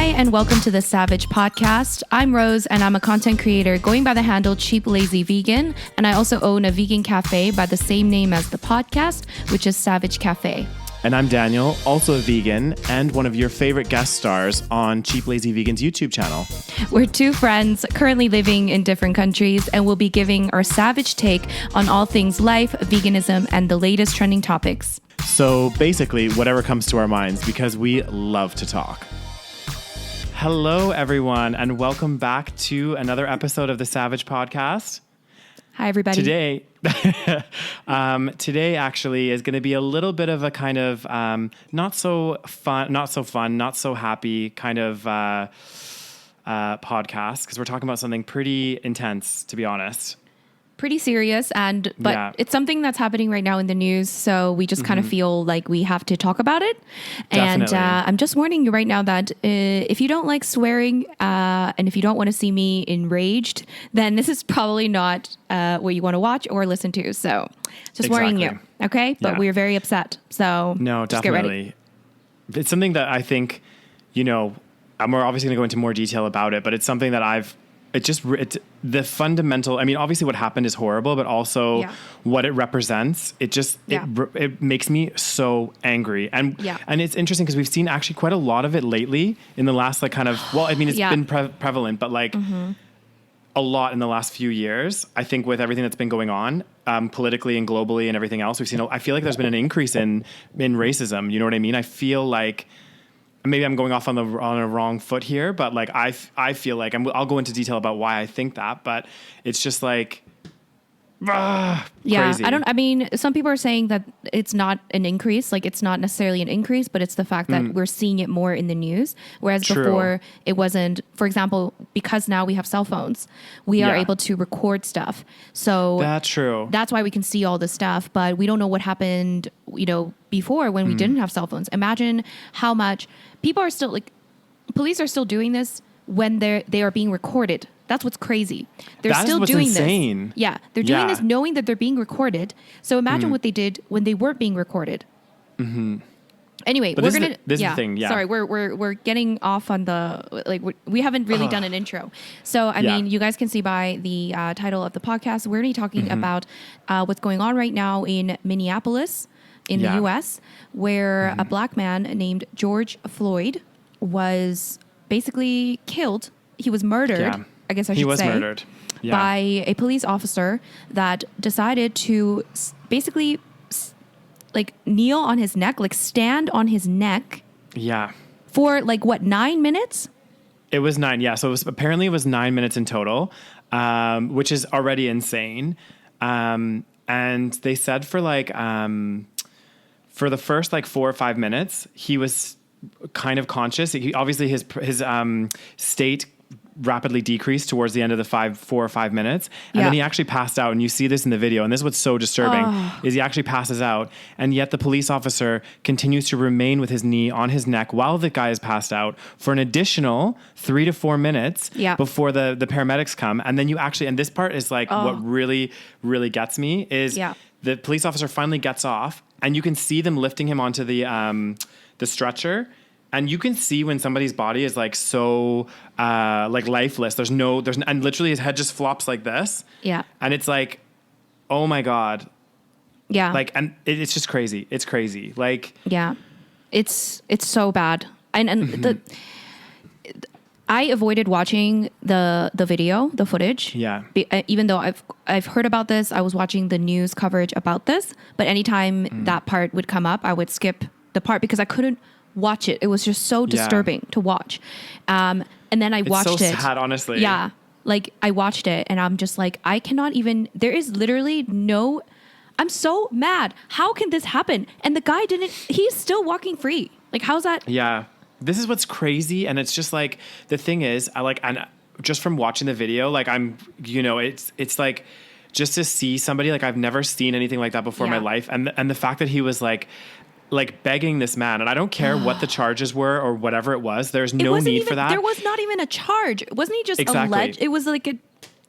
Hi, and welcome to the SaVeg podcast. I'm Rose, and I'm a content creator going by the handle Cheap Lazy Vegan, and I also own a vegan cafe by the same name as the podcast, which is SaVeg Cafe. And I'm Daniel, also a vegan, and one of your favorite guest stars on Cheap Lazy Vegan's YouTube channel. We're two friends currently living in different countries, and we'll be giving our savage take on all things life, veganism, and the latest trending topics. So basically, whatever comes to our minds, because we love to talk. Hello, everyone, and welcome back to another episode of the SaVeg podcast. Hi, everybody. Today actually is going to be a little bit of a kind of not so happy kind of podcast, because we're talking about something pretty intense, to be honest. Pretty serious, but it's something that's happening right now in the news, so we just kind of feel like we have to talk about it. Definitely. And I'm just warning you right now that if you don't like swearing and if you don't want to see me enraged, then this is probably not what you want to watch or listen to. So just warning you, okay? But we're very upset, so no, just get ready. definitely. It's something that I think, we're obviously going to go into more detail about it, but it's something that the fundamental, obviously what happened is horrible, but also what it represents, it makes me so angry. And it's interesting because we've seen actually quite a lot of it lately in the last it's been prevalent, but a lot in the last few years. I think with everything that's been going on politically and globally and everything else, I feel like there's been an increase in racism. You know what I mean? I feel like, maybe I'm going off on a wrong foot here, but I feel like I'll go into detail about why I think that, but it's just crazy. Some people are saying that it's not an increase, it's not necessarily an increase, but it's the fact that we're seeing it more in the news, whereas before it wasn't. For example, because now we have cell phones, we are able to record stuff. So that's true. That's why we can see all this stuff, but we don't know what happened, before when we didn't have cell phones. Imagine how much people are still police are still doing this when they are being recorded. That's what's crazy. They're that still is what's doing insane. this. Yeah, they're doing this knowing that they're being recorded. So imagine what they did when they weren't being recorded. Mm-hmm. Anyway, but this is the thing. Yeah. Sorry, we're getting off on the we haven't really done an intro. So I mean, you guys can see by the title of the podcast, we're going to be talking about what's going on right now in Minneapolis, in the U.S., where a black man named George Floyd was basically killed. He was murdered. Yeah. I guess I should say. He was murdered by a police officer that decided to basically kneel on his neck, stand on his neck. Yeah. For 9 minutes? It was 9. Yeah. So it was 9 minutes in total, which is already insane. And they said for the first 4 or 5 minutes, he was kind of conscious. Obviously his state rapidly decreased towards the end of the 4 or 5 minutes. And then he actually passed out. And you see this in the video. And this is what's so disturbing is he actually passes out. And yet the police officer continues to remain with his knee on his neck while the guy is passed out for an additional 3 to 4 minutes before the paramedics come. And then and this part is what really, really gets me is the police officer finally gets off and you can see them lifting him onto the stretcher. And you can see when somebody's body is so lifeless. And literally his head just flops like this. Yeah. And it's oh my God. Yeah. And it's just crazy. It's crazy. Yeah. It's so bad. And I avoided watching the video, the footage. Yeah. Even though I've heard about this, I was watching the news coverage about this. But anytime that part would come up, I would skip the part because I couldn't watch it. It was just so disturbing to watch. And then I watched it. It's so sad, honestly. Yeah. I watched it and I'm just I cannot even, there is literally no, I'm so mad. How can this happen? And the guy he's still walking free. How's that? Yeah. This is what's crazy. And it's just the thing is, and just from watching the video, it's just to see somebody, I've never seen anything like that before in my life. And the fact that he was begging this man, and I don't care what the charges were or whatever it was. There's no need for that. There was not even a charge. Wasn't he just alleged? It was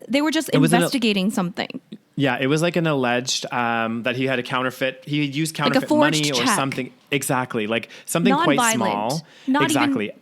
they were just investigating something. Yeah, it was an alleged that he had a counterfeit. He had used counterfeit money or something. Exactly, something quite small. Not exactly.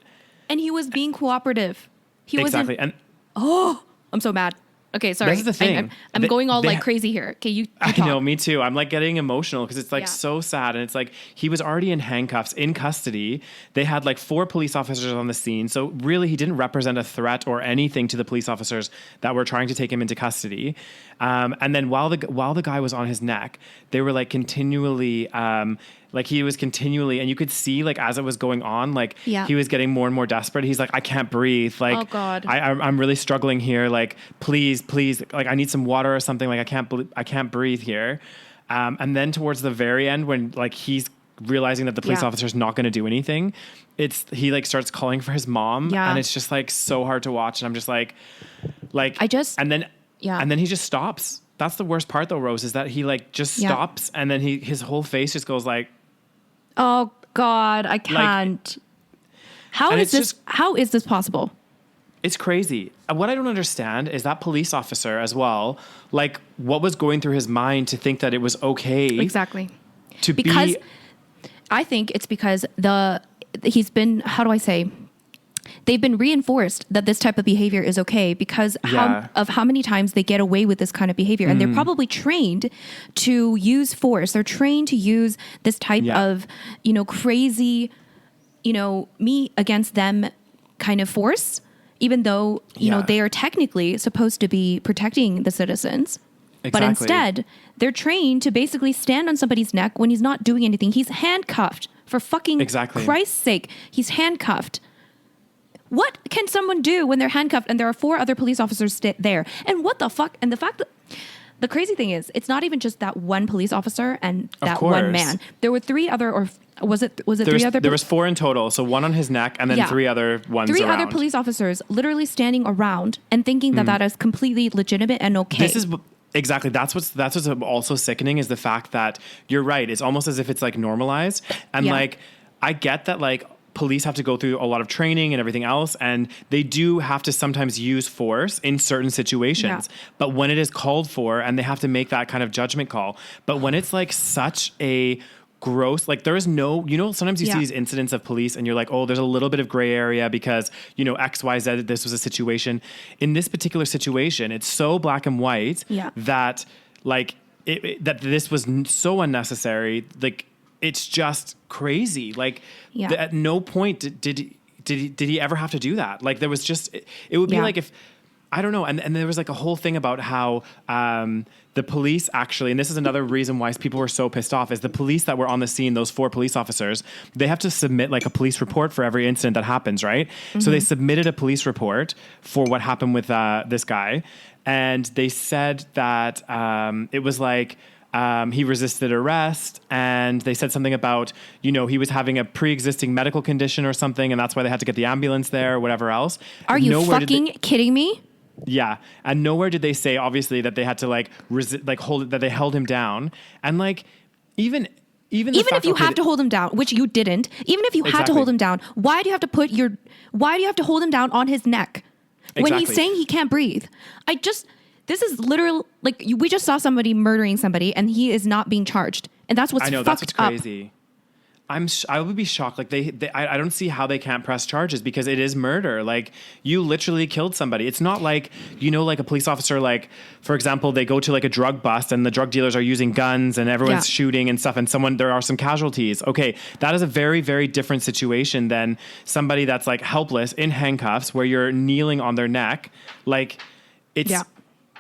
And he was being cooperative. He exactly. wasn't. Oh, I'm so mad. Okay, sorry. This is the thing. I'm going all like crazy here. Okay, you I talk. know, me too. I'm like getting emotional because it's like so sad. And it's like he was already in handcuffs, in custody. They had like 4 police officers on the scene. So really, he didn't represent a threat or anything to the police officers that were trying to take him into custody. And then while the guy was on his neck, they were like continually... like he was continually, and you could see like as it was going on, like he was getting more and more desperate. He's like, I can't breathe. Like, oh God. I'm really struggling here. Like, please, like I need some water or something. Like I can't breathe here. And then towards the very end, when like he's realizing that the police officer's not going to do anything, he like starts calling for his mom, and it's just like so hard to watch. And I'm just like, and then he just stops. That's the worst part though, Rose, is that he like just stops, and then his whole face just goes like, oh God, I can't. How is this possible? It's crazy. What I don't understand is that police officer as well, like what was going through his mind to think that it was okay. Exactly. I think it's because he's been, how do I say, they've been reinforced that this type of behavior is okay because of how many times they get away with this kind of behavior. And they're probably trained to use force. They're trained to use this type of, crazy, me against them kind of force, even though, they are technically supposed to be protecting the citizens. Exactly. But instead, they're trained to basically stand on somebody's neck when he's not doing anything. He's handcuffed. For fucking Christ's sake, he's handcuffed. What can someone do when they're handcuffed and there are 4 other police officers there? And what the fuck? And the fact that the crazy thing is, it's not even just that one police officer and that one man. There were 3 other, or was it 3 other? There was 4 in total. So 1 on his neck and then 3 other ones 3 around. other police officers literally standing around and thinking that is completely legitimate and okay. This is... Exactly. That's what's also sickening is the fact that you're right. It's almost as if it's like normalized. And like, I get that like police have to go through a lot of training and everything else. And they do have to sometimes use force in certain situations. Yeah. But when it is called for and they have to make that kind of judgment call. But when it's like such a gross, like there is no, sometimes you see these incidents of police and you're like, oh, there's a little bit of gray area because, X, Y, Z, this was a situation. In this particular situation, it's so black and white that like that this was so unnecessary. Like it's just crazy. Like at no point did he ever have to do that. Like there was just, it would be like if, I don't know. And there was like a whole thing about how the police actually, and this is another reason why people were so pissed off, is the police that were on the scene, those 4 police officers, they have to submit like a police report for every incident that happens, right? Mm-hmm. So they submitted a police report for what happened with this guy. And they said that it was like, he resisted arrest, and they said something about, he was having a pre-existing medical condition or something, and that's why they had to get the ambulance there or whatever else. Are you fucking kidding me? Yeah. And nowhere did they say, obviously, that they had to that they held him down. And like, even if you have to hold him down, which you didn't, even if you had to hold him down, why do you have to hold him down on his neck when he's saying he can't breathe? This is literal, like we just saw somebody murdering somebody and he is not being charged. And that's what's that's what's crazy. I would be shocked. Like I don't see how they can't press charges because it is murder. Like you literally killed somebody. It's not like, like a police officer, like for example, they go to like a drug bust and the drug dealers are using guns and everyone's shooting and stuff. And there are some casualties. Okay. That is a very, very different situation than somebody that's like helpless in handcuffs where you're kneeling on their neck. Like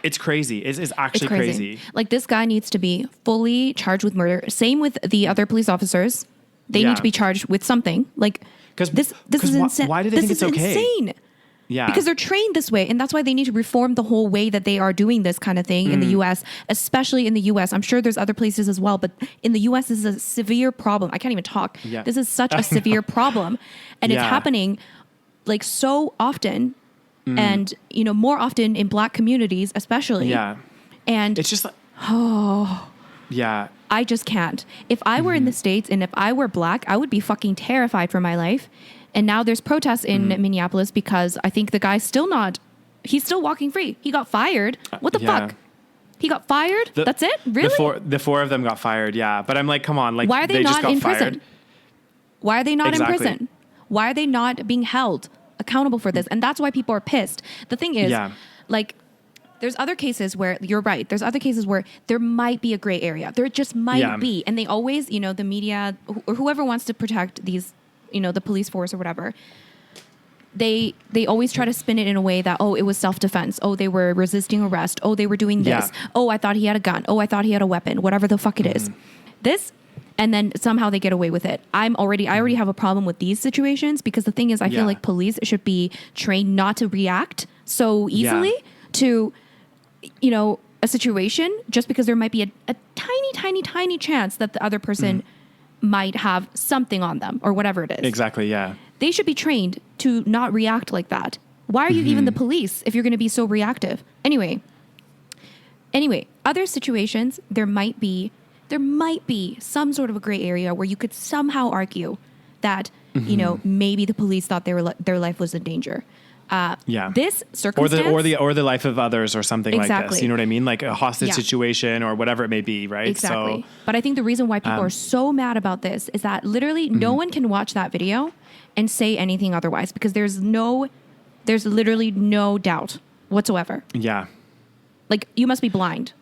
it's crazy. It's actually crazy. Like this guy needs to be fully charged with murder. Same with the other police officers. They need to be charged with something. Like this is insane. Why do they think it's okay? Insane. Yeah. Because they're trained this way. And that's why they need to reform the whole way that they are doing this kind of thing in the US, especially in the US. I'm sure there's other places as well, but in the US, this is a severe problem. I can't even talk. Yeah. This is such a severe problem. And it's happening like so often and, more often in Black communities, especially. Yeah. And it's just like, yeah. I just can't. If I were in the States and if I were Black, I would be fucking terrified for my life. And now there's protests in Minneapolis because I think the guy's he's still walking free. He got fired. What the fuck? He got fired? That's it? Really? The four of them got fired, yeah. But I'm like, come on. Like, why are they not in prison? Why are they not in Exactly. prison? Why are they not being held? accountable for this. And that's why people are pissed. The thing is, like, there's other cases where you're right. There's other cases where there might be a gray area. There just might be. And they always, you know, the media or whoever wants to protect these, you know, the police force or whatever, they always try to spin it in a way that, oh, it was self-defense. Oh, they were resisting arrest. Oh, they were doing this. Oh, I thought he had a gun. Oh, I thought he had a weapon. Whatever the fuck it is. This, and then somehow they get away with it. I already have a problem with these situations because the thing is, I feel like police should be trained not to react so easily to, you know, a situation just because there might be a tiny chance that the other person might have something on them or whatever it is. Exactly, yeah. They should be trained to not react like that. Why are you even the police if you're going to be so reactive? Anyway, other situations, there might be some sort of a gray area where you could somehow argue that, you know, maybe the police thought their life was in danger. This circumstance, or the life of others, or something like this. You know what I mean? Like a hostage situation, or whatever it may be, right? Exactly. So, but I think the reason why people are so mad about this is that literally no one can watch that video and say anything otherwise because there's literally no doubt whatsoever. Yeah. Like you must be blind.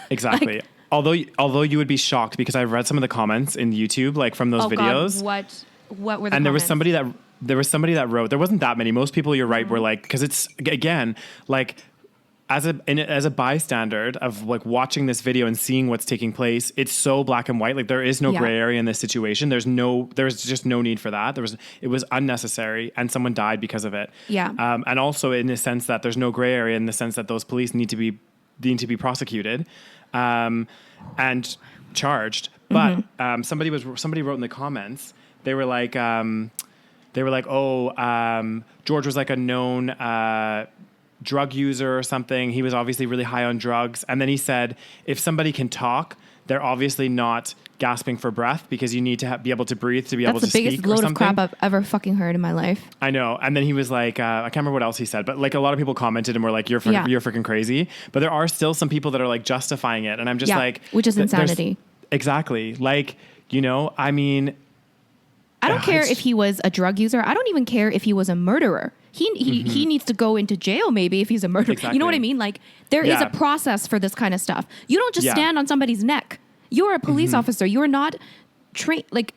Exactly. Like, although you would be shocked because I've read some of the comments in YouTube, like from those videos. God, what were the comments? And there was somebody that wrote, there wasn't that many. Most people, you're right, were like, because it's, again, like as a bystander of like watching this video and seeing what's taking place, it's so black and white. Like there is no gray area in this situation. There's just no need for that. It was unnecessary and someone died because of it. Yeah. And also in the sense that there's no gray area in the sense that those police need to be prosecuted, and charged. But, somebody wrote in the comments, they were like, George was like a known drug user or something. He was obviously really high on drugs. And then he said, if somebody can talk, they're obviously not gasping for breath because you need to be able to breathe to be able to speak. That's the biggest load of crap I've ever fucking heard in my life. I know. And then he was like, I can't remember what else he said, but like a lot of people commented and were like, you're freaking crazy. But there are still some people that are like justifying it. And I'm just like, which is insanity. Exactly. Like, you know, I mean, I don't care if he was a drug user. I don't even care if he was a murderer. He needs to go into jail maybe if he's a murderer. Exactly. You know what I mean? Like there is a process for this kind of stuff. You don't just stand on somebody's neck. You're a police officer. You're not trained. Like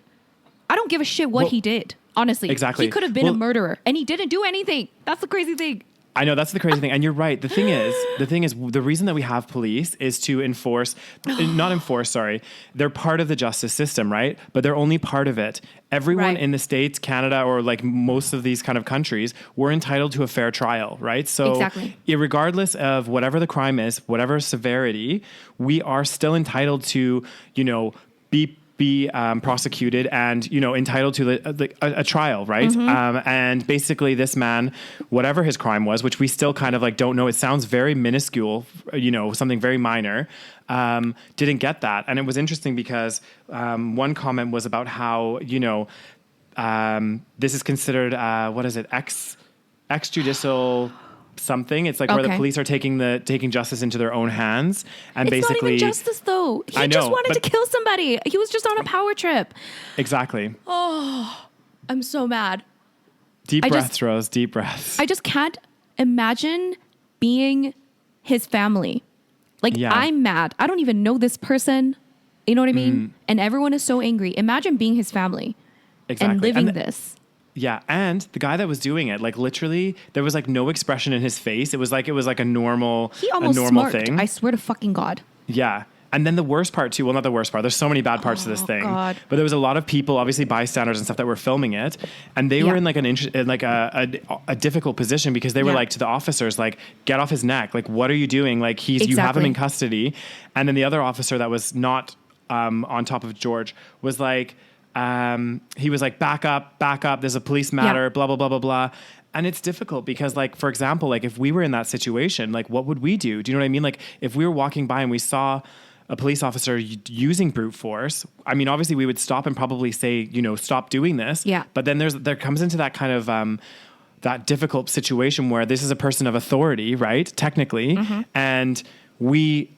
I don't give a shit what he did. Honestly, exactly. He could have been a murderer and he didn't do anything. That's the crazy thing. I know that's the crazy thing. And you're right. The thing is, the reason that we have police is to not enforce, sorry. They're part of the justice system, right? But they're only part of it. Everyone in the States, Canada, or like most of these kind of countries, we're entitled to a fair trial, right? So regardless of whatever the crime is, whatever severity, we are still entitled to, you know, be prosecuted and, you know, entitled to a trial, right? And basically this man, whatever his crime was, which we still kind of like don't know, it sounds very minuscule, you know, something very minor, didn't get that. And it was interesting because one comment was about how, you know, this is considered, extrajudicial something. It's like where the police are taking justice into their own hands, and it's basically not even justice though. He just wanted to kill somebody. He was just on a power trip. Exactly. Oh, I'm so mad. Deep breaths, Rose. Deep breaths. I just can't imagine being his family. Like I'm mad. I don't even know this person. You know what I mean? And everyone is so angry. Imagine being his family and living this. Yeah, and the guy that was doing it, like literally, there was like no expression in his face. It was like a normal thing. I swear to fucking God. Yeah. And then the worst part too, well, not the worst part. There's so many bad parts to this thing. God. But there was a lot of people, obviously bystanders and stuff, that were filming it, and they were in like a difficult position because they were like to the officers, like, get off his neck. Like, what are you doing? Like you have him in custody. And then the other officer that was not on top of George was like, he was like, back up, there's a police matter, blah, blah, blah, blah, blah. And it's difficult because, like, for example, like if we were in that situation, like what would we do? Do you know what I mean? Like if we were walking by and we saw a police officer using brute force, I mean, obviously we would stop and probably say, you know, stop doing this. Yeah. But then there comes into that kind of, that difficult situation where this is a person of authority, right? Technically. And we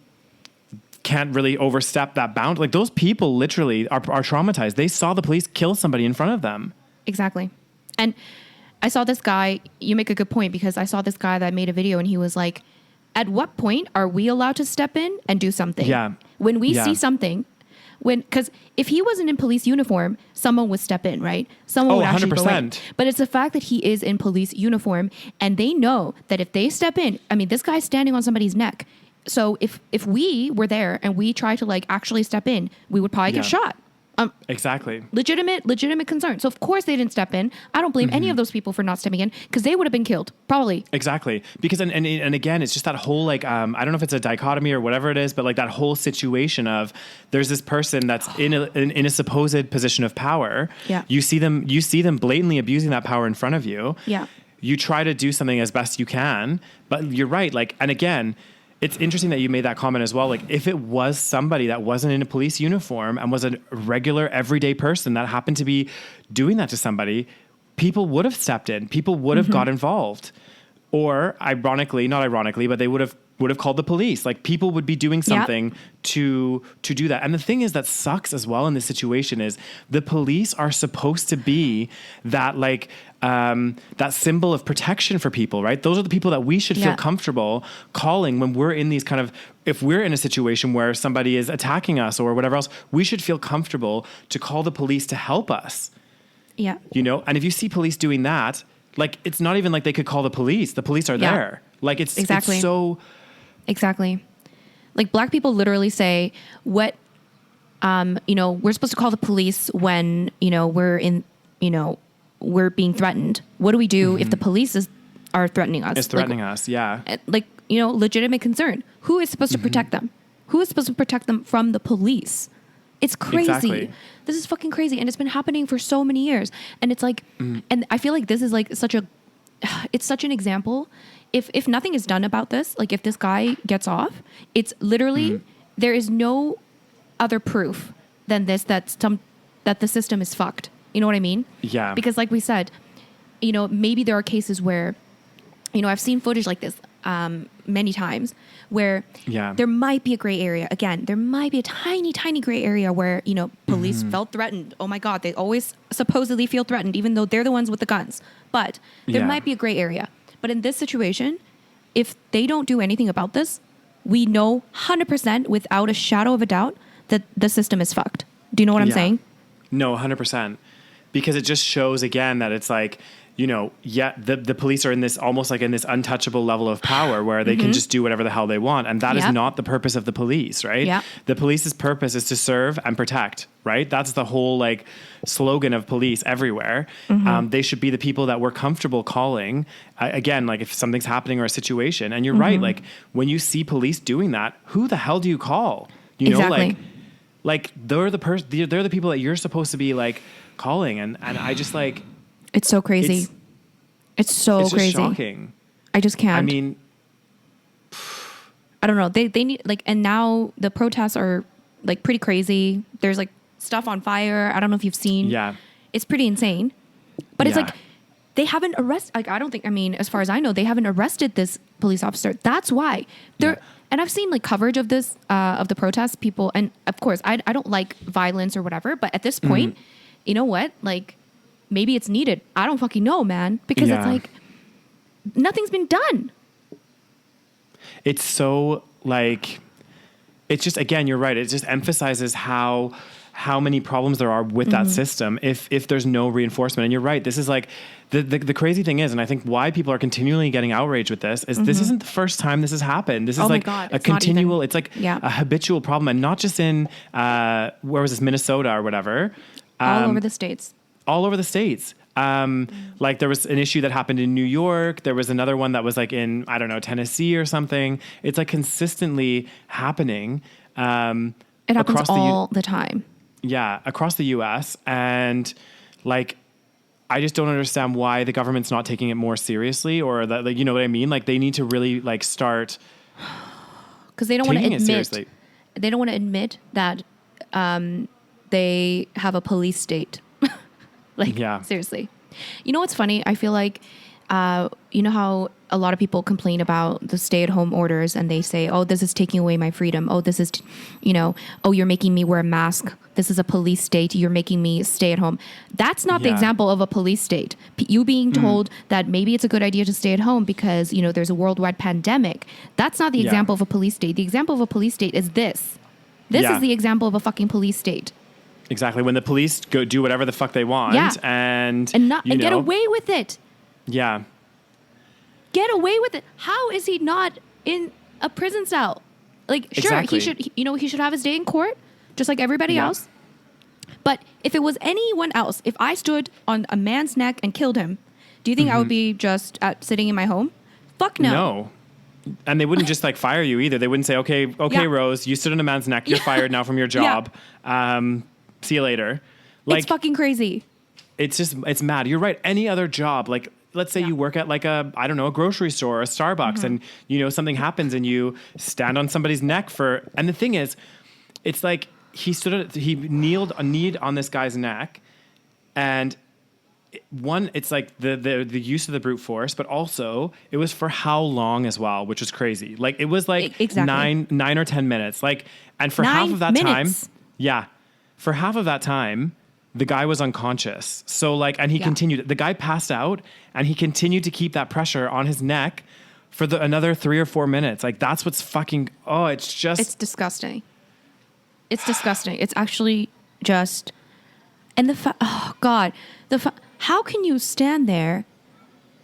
can't really overstep that bound. Like those people literally are traumatized. They saw the police kill somebody in front of them. Exactly. And I saw this guy, you make a good point, because I saw this guy that made a video and he was like, at what point are we allowed to step in and do something? Yeah. When we see something, because if he wasn't in police uniform, someone would step in, right? Someone would actually 100%. go in. But it's the fact that he is in police uniform and they know that if they step in, I mean, this guy's standing on somebody's neck. So if we were there and we try to like actually step in, we would probably get shot. Exactly. Legitimate concern. So of course they didn't step in. I don't blame any of those people for not stepping in because they would have been killed, probably. Exactly. Because and again, it's just that whole like I don't know if it's a dichotomy or whatever it is, but like that whole situation of there's this person that's in a supposed position of power. Yeah. You see them blatantly abusing that power in front of you. Yeah. You try to do something as best you can, but you're right. Like, and again, it's interesting that you made that comment as well. Like, if it was somebody that wasn't in a police uniform and was a regular, everyday person that happened to be doing that to somebody, people would have stepped in. People would have got involved. Or, ironically, not ironically, but they would have called the police. Like, people would be doing something to do that. And the thing is that sucks as well in this situation is the police are supposed to be that like that symbol of protection for people, right? Those are the people that we should feel comfortable calling when we're in these kind of, if we're in a situation where somebody is attacking us or whatever else, we should feel comfortable to call the police to help us. Yeah. You know, and if you see police doing that, like, it's not even like they could call the police. The police are there. Like, it's so... Exactly. Like, black people literally say, what, you know, we're supposed to call the police when, you know, we're being threatened. What do we do if the police are threatening us? It's threatening us, yeah. Like, you know, legitimate concern. Who is supposed to protect them? Who is supposed to protect them from the police? It's crazy. Exactly. This is fucking crazy. And it's been happening for so many years. And it's like, and I feel like this is like it's such an example. If nothing is done about this, like if this guy gets off, it's literally, there is no other proof than this, that the system is fucked. You know what I mean? Yeah. Because like we said, you know, maybe there are cases where, you know, I've seen footage like this many times where there might be a gray area. Again, there might be a tiny, tiny gray area where, you know, police felt threatened. Oh my God, they always supposedly feel threatened, even though they're the ones with the guns. But there might be a gray area. But in this situation, if they don't do anything about this, we know 100% without a shadow of a doubt that the system is fucked. Do you know what I'm saying? No, 100%. Because it just shows again that it's like, you know, the police are in this almost like in this untouchable level of power where they can just do whatever the hell they want. And that is not the purpose of the police, right? Yeah. The police's purpose is to serve and protect, right? That's the whole like slogan of police everywhere. They should be the people that we're comfortable calling. Again, like if something's happening or a situation. And you're right, like when you see police doing that, who the hell do you call? You know, like they're the people that you're supposed to be like calling. And I just like... It's so crazy. It's so crazy. Just shocking. I just can't. I mean, I don't know. They need like, and now the protests are like pretty crazy. There's like stuff on fire. I don't know if you've seen. Yeah. It's pretty insane. But it's like they haven't arrested. Like I don't think. I mean, as far as I know, they haven't arrested this police officer. That's why they're. Yeah. And I've seen like coverage of this of the protests. People, and of course, I don't like violence or whatever. But at this point, you know what? Like. Maybe it's needed. I don't fucking know, man. Because it's like, nothing's been done. It's so like, it's just, again, you're right. It just emphasizes how many problems there are with that system if there's no reinforcement. And you're right. This is like, the crazy thing is, and I think why people are continually getting outraged with this is this isn't the first time this has happened. This is like a continual, it's like a habitual problem. And not just in, where was this, Minnesota or whatever. All over the States. All over the States. Like there was an issue that happened in New York. There was another one that was like in, I don't know, Tennessee or something. It's like consistently happening. It happens all the time. Yeah. Across the US. And like, I just don't understand why the government's not taking it more seriously or that, like, you know what I mean? Like they need to really like start. Cause they don't want to admit, they don't want to admit that, they have a police state. Like, seriously. You know what's funny? I feel like you know how a lot of people complain about the stay-at-home orders and they say, oh, this is taking away my freedom. Oh, this is, oh, you're making me wear a mask. This is a police state. You're making me stay at home. That's not the example of a police state. You being told that maybe it's a good idea to stay at home because, there's a worldwide pandemic. That's not the example of a police state. The example of a police state is this. This is the example of a fucking police state. Exactly. When the police go do whatever the fuck they want and get away with it. Yeah. Get away with it. How is he not in a prison cell? Like, sure, he should have his day in court, just like everybody else. But if it was anyone else, if I stood on a man's neck and killed him, do you think I would be just sitting in my home? Fuck no. No. And they wouldn't just like fire you either. They wouldn't say, okay, Rose, you stood on a man's neck. You're fired now from your job. See you later. Like, it's fucking crazy. It's mad. You're right. Any other job, like, let's say you work at like a grocery store or a Starbucks and, something happens and you stand on somebody's neck and the thing is, it's like he kneeled a knee on this guy's neck and it's like the use of the brute force, but also it was for how long as well, which was crazy. Like it was like 9 or 10 minutes. Like, and for half of that time, for half of that time, the guy was unconscious. So like, and he continued, the guy passed out and he continued to keep that pressure on his neck for another 3 or 4 minutes. Like that's what's fucking, it's disgusting. It's disgusting. It's actually just, and how can you stand there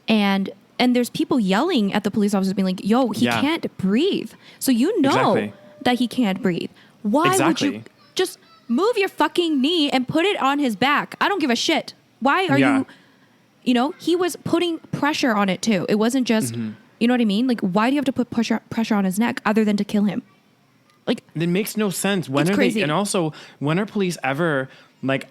and there's people yelling at the police officers being like, yo, he can't breathe. So that he can't breathe. Why would you just move your fucking knee and put it on his back? I don't give a shit. Why are you, he was putting pressure on it too. It wasn't just, you know what I mean? Like, why do you have to put pressure on his neck other than to kill him? Like, it makes no sense. It's crazy. And also, when are police ever like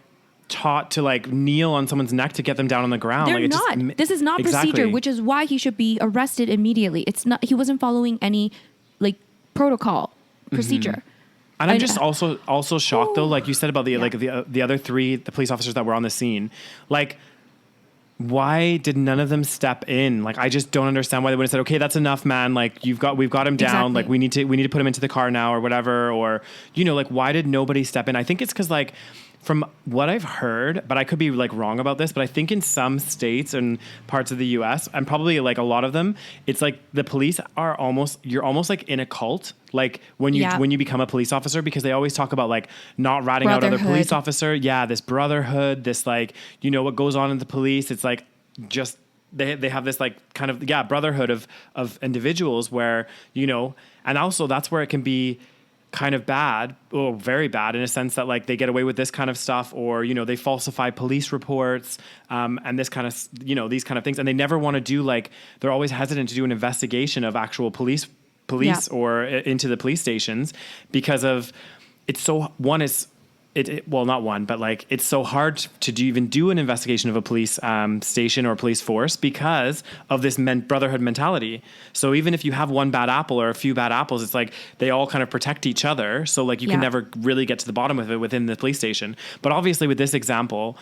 taught to like kneel on someone's neck to get them down on the ground? They're not. This is not procedure, which is why he should be arrested immediately. It's not. He wasn't following any like protocol procedure. And I'm just also shocked though, like you said about the other three, the police officers that were on the scene, like. Why did none of them step in? Like, I just don't understand why they wouldn't have said, okay, that's enough, man. Like, we've got him down. Exactly. Like, we need to put him into the car now or whatever. Or, like, why did nobody step in? I think it's because, like, from what I've heard, but I could be like wrong about this, but I think in some states and parts of the US, and probably like a lot of them, it's like the police you're almost like in a cult. Like when you become a police officer, because they always talk about like not ratting out other police officer. Yeah. This brotherhood, this like, what goes on in the police. It's like just, they have this like kind of, brotherhood of individuals where, and also that's where it can be kind of bad or very bad in a sense that like they get away with this kind of stuff or, they falsify police reports and this kind of, these kind of things. And they never want to do like, they're always hesitant to do an investigation of actual police or into the police stations because of it's so not one, but like it's so hard to even do an investigation of a police station or police force because of this brotherhood mentality. So even if you have one bad apple or a few bad apples, it's like they all kind of protect each other. So like you can never really get to the bottom of it within the police station. But obviously with this example,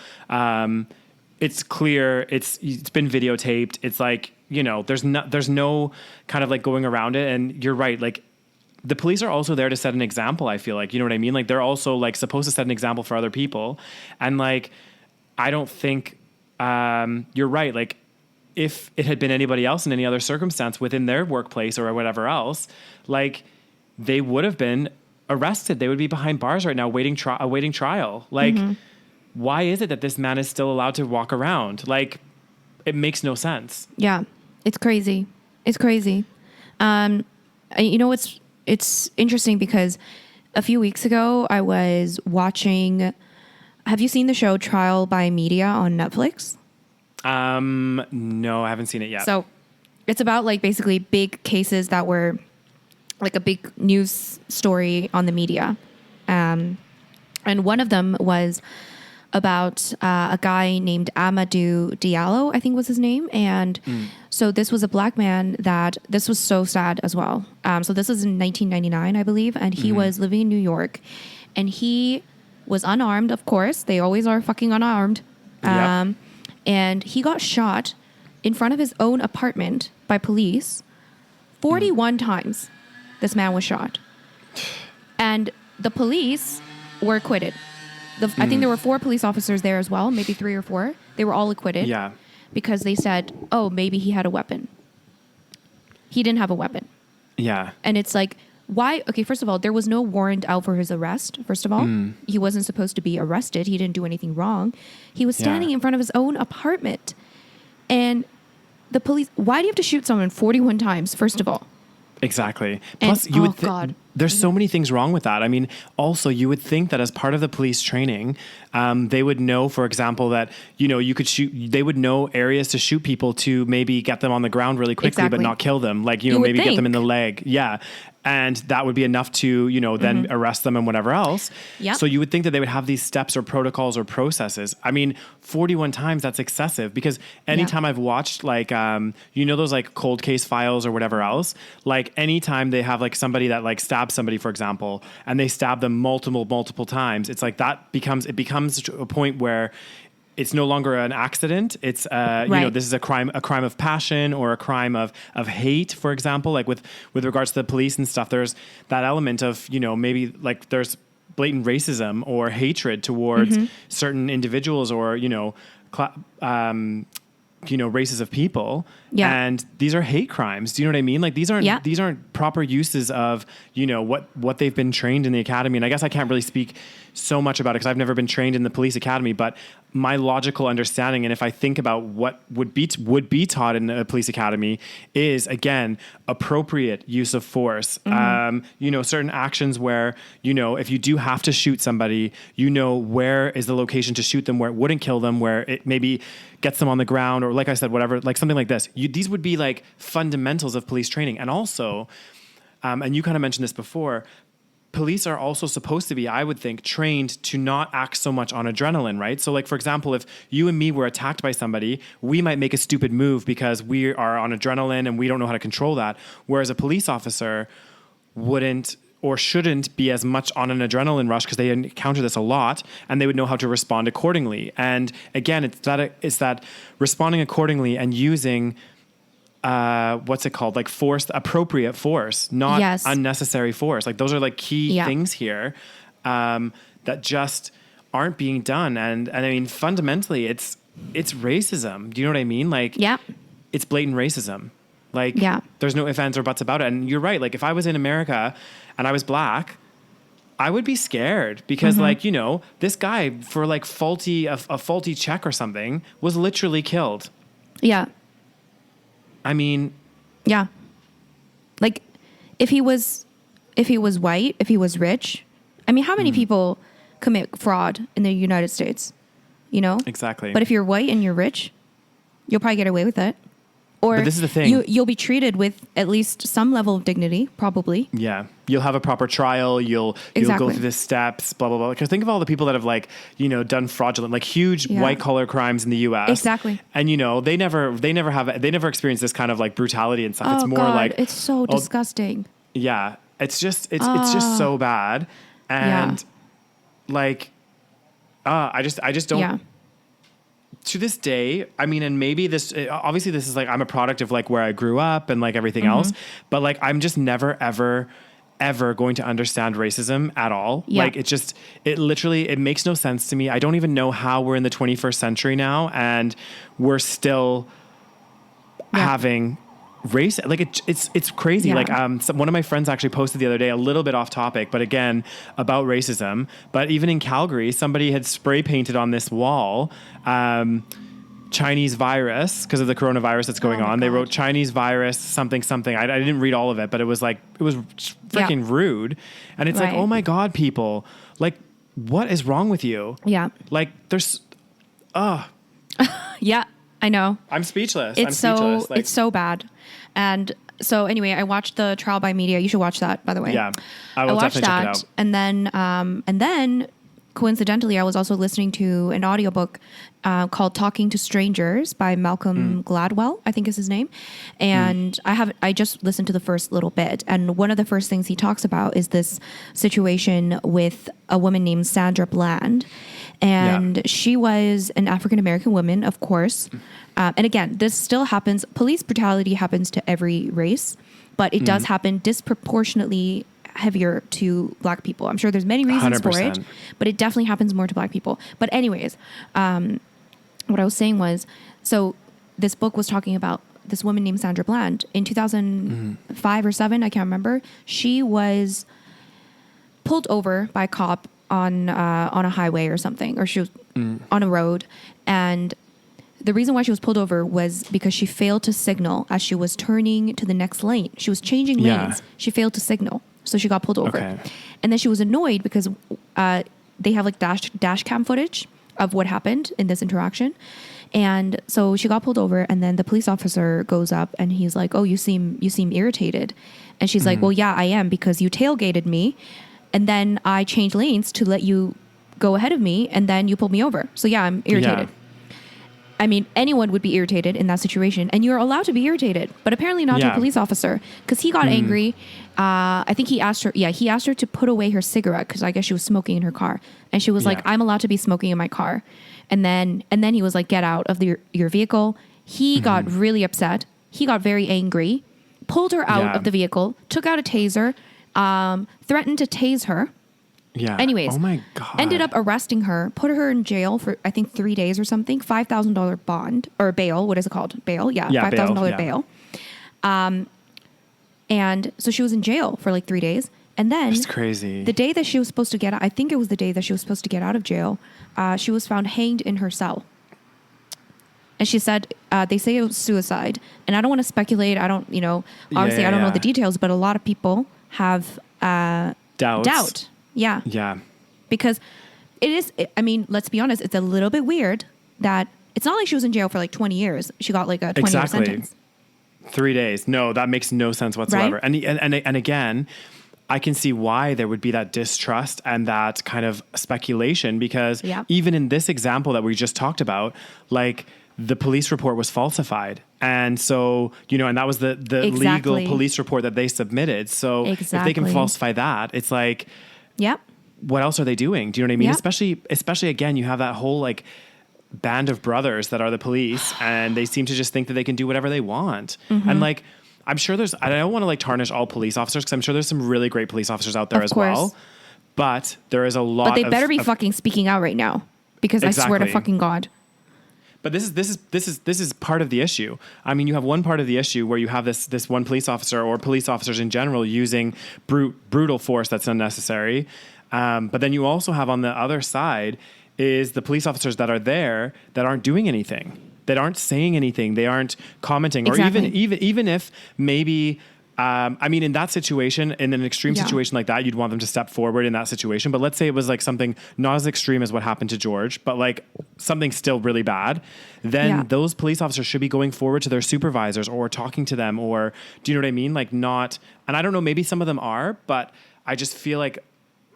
it's clear, it's been videotaped. It's like, there's no kind of like going around it. And you're right, like the police are also there to set an example, I feel like. You know what I mean? Like, they're also, like, supposed to set an example for other people. And, like, I don't think you're right. Like, if it had been anybody else in any other circumstance within their workplace or whatever else, like, they would have been arrested. They would be behind bars right now awaiting trial. Like, why is it that this man is still allowed to walk around? Like, it makes no sense. Yeah. It's crazy. It's crazy. It's interesting because a few weeks ago I was watching, have you seen the show Trial by Media on Netflix? No, I haven't seen it yet. So it's about like basically big cases that were like a big news story on the media. And one of them was about a guy named Amadou Diallo, I think was his name. And so this was a black man this was so sad as well. So this was in 1999, I believe. And he was living in New York and he was unarmed, of course. They always are fucking unarmed. Yep. And he got shot in front of his own apartment by police. 41 times this man was shot. And the police were acquitted. I think there were 4 police officers there as well, maybe 3 or 4. They were all acquitted. Yeah. Because they said, oh, maybe he had a weapon. He didn't have a weapon. Yeah. And it's like, why? Okay, first of all, there was no warrant out for his arrest, first of all. He wasn't supposed to be arrested. He didn't do anything wrong. He was standing in front of his own apartment. And the police, why do you have to shoot someone 41 times, first of all? Exactly. Plus, you would there's so many things wrong with that. I mean, also, you would think that as part of the police training, they would know, for example, that, you know, you could shoot, they would know areas to shoot people to maybe get them on the ground really quickly, but not kill them. Like, you know, maybe get them in the leg. Yeah. And that would be enough to, you know, then arrest them and whatever else. Yep. So you would think that they would have these steps or protocols or processes. I mean, 41 times, that's excessive, because anytime I've watched, like, you know, those like cold case files or whatever else, like anytime they have like somebody that like stabs somebody, for example, and they stab them multiple times, it's like that becomes to a point where it's no longer an accident. It's, you know, this is a crime of passion or a crime of hate, for example, like with regards to the police and stuff. There's that element of, you know, maybe like there's blatant racism or hatred towards certain individuals or, you know, races of people. Yeah. And these are hate crimes. Do you know what I mean? Like these aren't proper uses of, you know, what they've been trained in the academy. And I guess I can't really speak so much about it because I've never been trained in the police academy, but my logical understanding, and if I think about what would be taught in a police academy, is again appropriate use of force. You know, certain actions where, you know, if you do have to shoot somebody, you know where is the location to shoot them, where it wouldn't kill them, where it maybe gets them on the ground, or like I said, whatever, like something like this. These would be like fundamentals of police training, and also, and you kind of mentioned this before. Police are also supposed to be, I would think, trained to not act so much on adrenaline, right? So like, for example, if you and me were attacked by somebody, we might make a stupid move because we are on adrenaline and we don't know how to control that. Whereas a police officer wouldn't or shouldn't be as much on an adrenaline rush because they encounter this a lot, and they would know how to respond accordingly. And again, it's that responding accordingly and using what's it called? Like appropriate force, not unnecessary force. Like those are like key things here that just aren't being done. And I mean, fundamentally, it's racism. Do you know what I mean? Like, it's blatant racism. Like, there's no ifs, ands, or buts about it. And you're right. Like, if I was in America and I was black, I would be scared because, like, you know, this guy for like a faulty check or something was literally killed. Yeah. I mean, like if he was white, if he was rich, I mean, how many people commit fraud in the United States? You know? Exactly. But if you're white and you're rich, you'll probably get away with it. Or but this is the thing. You'll be treated with at least some level of dignity, probably. Yeah. You'll have a proper trial. You'll go through the steps, blah, blah, blah. Because think of all the people that have like, you know, done fraudulent, like huge white collar crimes in the US. Exactly. And, you know, they never experience this kind like brutality and stuff. It's more like, it's so disgusting. Yeah. It's just so bad. And like, I just don't. Yeah. To this day, I mean, and maybe obviously this is like, I'm a product of like where I grew up and like everything else, but like, I'm just never, ever going to understand racism at all. Yeah. Like it makes no sense to me. I don't even know how we're in the 21st century now and we're still having race. Like it's crazy. Yeah. Like, one of my friends actually posted the other day, a little bit off topic, but again, about racism. But even in Calgary, somebody had spray painted on this wall, Chinese virus, because of the coronavirus that's going on. They wrote Chinese virus, something. I didn't read all of it, but it was freaking rude. And it's like, oh my God, people, like, what is wrong with you? Yeah. Like there's, yeah, I know. I'm speechless. It's so bad. And so anyway, I watched the trial by media. You should watch that, by the way. Yeah, I will definitely check it out. And then coincidentally, I was also listening to an audiobook called Talking to Strangers by Malcolm Gladwell, I think is his name. And I just listened to the first little bit. And one of the first things he talks about is this situation with a woman named Sandra Bland. And she was an African-American woman, of course. And again, this still happens. Police brutality happens to every race, but it does happen disproportionately heavier to black people. I'm sure there's many reasons 100%. For it, but it definitely happens more to black people. But anyways, what I was saying was, so this book was talking about this woman named Sandra Bland in 2005 or 7. I can't remember. She was pulled over by a cop on a highway or something, or she was on a road. And the reason why she was pulled over was because she failed to signal as she was turning to the next lane. She was changing lanes. She failed to signal. So she got pulled over. Okay. And then she was annoyed because they have like dash cam footage of what happened in this interaction. And so she got pulled over, and then the police officer goes up and he's like, "Oh, you seem irritated." And she's like, "Well, yeah, I am, because you tailgated me and then I changed lanes to let you go ahead of me and then you pulled me over. So yeah, I'm irritated." I mean, anyone would be irritated in that situation, and you're allowed to be irritated, but apparently not to a police officer, because he got angry. I think he asked her to put away her cigarette, because I guess she was smoking in her car, and she was like, "I'm allowed to be smoking in my car." And then he was like, "Get out of your vehicle." He got really upset. He got very angry, pulled her out of the vehicle, took out a taser, threatened to tase her. Yeah. Anyways, oh my God. Ended up arresting her, put her in jail for, I think, 3 days or something, $5,000 bond or bail. What is it called? Bail. Yeah. $5,000 bail. And so she was in jail for like 3 days. And then that's crazy. The day that she was supposed to get out, I think it was the day that she was supposed to get out of jail, she was found hanged in her cell. And she said, they say it was suicide. And I don't want to speculate. I don't, obviously I don't know the details, but a lot of people have doubt. Yeah. Yeah. Because it is, I mean, let's be honest, it's a little bit weird that it's not like she was in jail for like 20 years. She got like a 20-year sentence. 3 days. No, that makes no sense whatsoever. Right? And again, I can see why there would be that distrust and that kind of speculation, because even in this example that we just talked about, like the police report was falsified. And so, and that was the legal police report that they submitted. So if they can falsify that, it's like, what else are they doing? Do you know what I mean? Especially again, you have that whole like band of brothers that are the police, and they seem to just think that they can do whatever they want. And like, I'm sure I don't want to like tarnish all police officers, because I'm sure there's some really great police officers out there as well. But there is a lot. But they better be fucking speaking out right now, because I swear to fucking God. But this is part of the issue. I mean, you have one part of the issue where you have this one police officer, or police officers in general, using brutal force that's unnecessary. But then you also have on the other side is the police officers that are there that aren't doing anything, that aren't saying anything, they aren't commenting, or even if maybe. I mean, in that situation, in an extreme situation like that, you'd want them to step forward in that situation. But let's say it was like something not as extreme as what happened to George, but like something still really bad. Then those police officers should be going forward to their supervisors or talking to them, or do you know what I mean? Like not, and I don't know, maybe some of them are, but I just feel like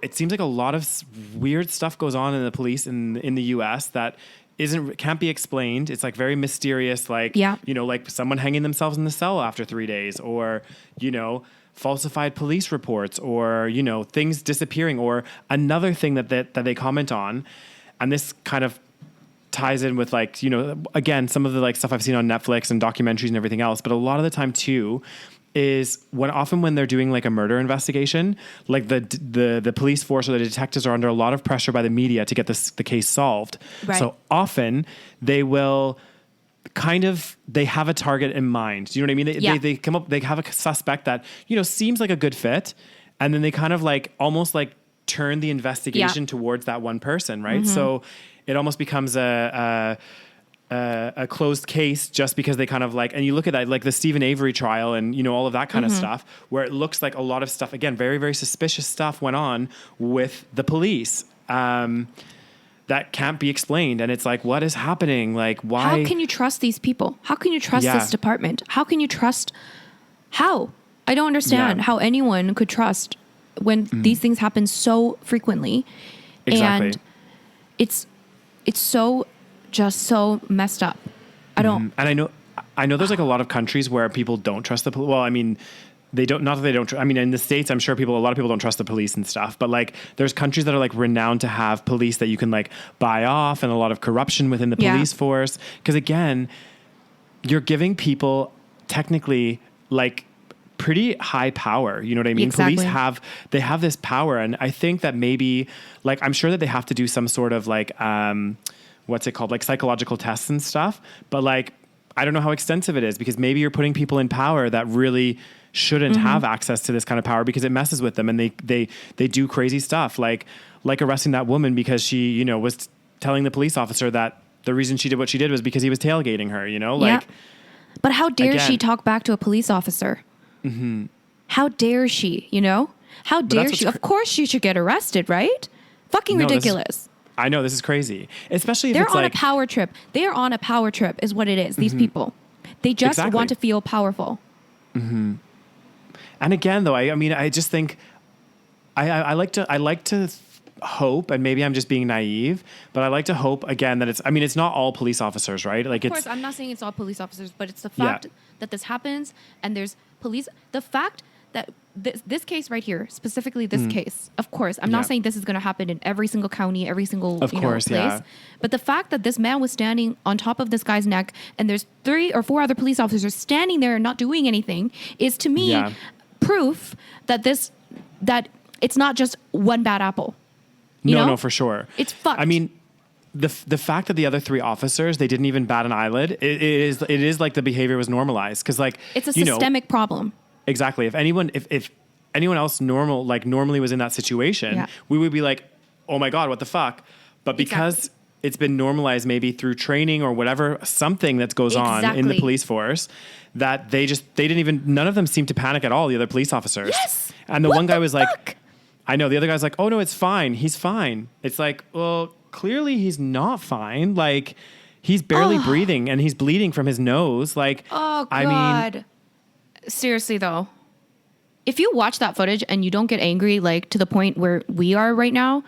it seems like a lot of weird stuff goes on in the police in the US that can't be explained. It's like very mysterious, like, like someone hanging themselves in the cell after 3 days, or, falsified police reports, or, things disappearing, or another thing that they comment on. And this kind of ties in with like, again, some of the like stuff I've seen on Netflix and documentaries and everything else. But a lot of the time too, is often when they're doing like a murder investigation, like the police force or the detectives are under a lot of pressure by the media to get the case solved. Right. So often they will they have a target in mind. Do you know what I mean? They come up, they have a suspect that, seems like a good fit. And then they kind of like almost like turn the investigation towards that one person. Right. Mm-hmm. So it almost becomes a closed case just because they kind of like, and you look at that, like the Stephen Avery trial and, all of that kind of stuff, where it looks like a lot of stuff, again, very, very suspicious stuff went on with the police that can't be explained. And it's like, what is happening? Like, why? How can you trust these people? How can you trust this department? How can you trust? How? I don't understand how anyone could trust when these things happen so frequently. Exactly. And it's so just so messed up. I don't. And I know there's like a lot of countries where people don't trust the police. Well, I mean, they don't, not that they don't, I mean, in the States, I'm sure a lot of people don't trust the police and stuff, but like there's countries that are like renowned to have police that you can like buy off, and a lot of corruption within the police force. Cause again, you're giving people technically like pretty high power. You know what I mean? Exactly. Police have this power. And I think that maybe like, I'm sure that they have to do some sort of like, what's it called? Like psychological tests and stuff. But like, I don't know how extensive it is, because maybe you're putting people in power that really shouldn't have access to this kind of power, because it messes with them, and they do crazy stuff. Like arresting that woman because she, you know, was telling the police officer that the reason she did what she did was because he was tailgating her, you know, like, but how dare she talk back to a police officer? Mm-hmm. How dare she, you know? How dare she? Of course she should get arrested, right? Fucking ridiculous. I know, this is crazy. Especially if they're it's on like, a power trip. They are on a power trip is what it is. These people. They just want to feel powerful. Mm-hmm. And again, though, I mean, I just think I like to hope, and maybe I'm just being naive, but I like to hope again that it's not all police officers, right? Like, of course, I'm not saying it's all police officers, but it's the fact that this happens, and there's police. The fact that this case right here, specifically this case, of course, I'm not saying this is going to happen in every single county, every single place. But the fact that this man was standing on top of this guy's neck, and there's 3 or 4 other police officers standing there and not doing anything, is to me proof that that it's not just one bad apple. No, for sure. It's fucked. I mean, the fact that the other 3 officers, they didn't even bat an eyelid, it is like the behavior was normalized, because like it's a systemic problem. Exactly. If anyone else normally was in that situation, we would be like, oh my God, what the fuck? But because it's been normalized maybe through training or whatever, something that goes on in the police force, that none of them seemed to panic at all, the other police officers. Yes. And the one guy was like, I know, the other guy's like, oh no, it's fine. He's fine. It's like, well, clearly he's not fine. Like, he's barely breathing, and he's bleeding from his nose. Like, oh God. I mean, seriously though, if you watch that footage and you don't get angry, like to the point where we are right now,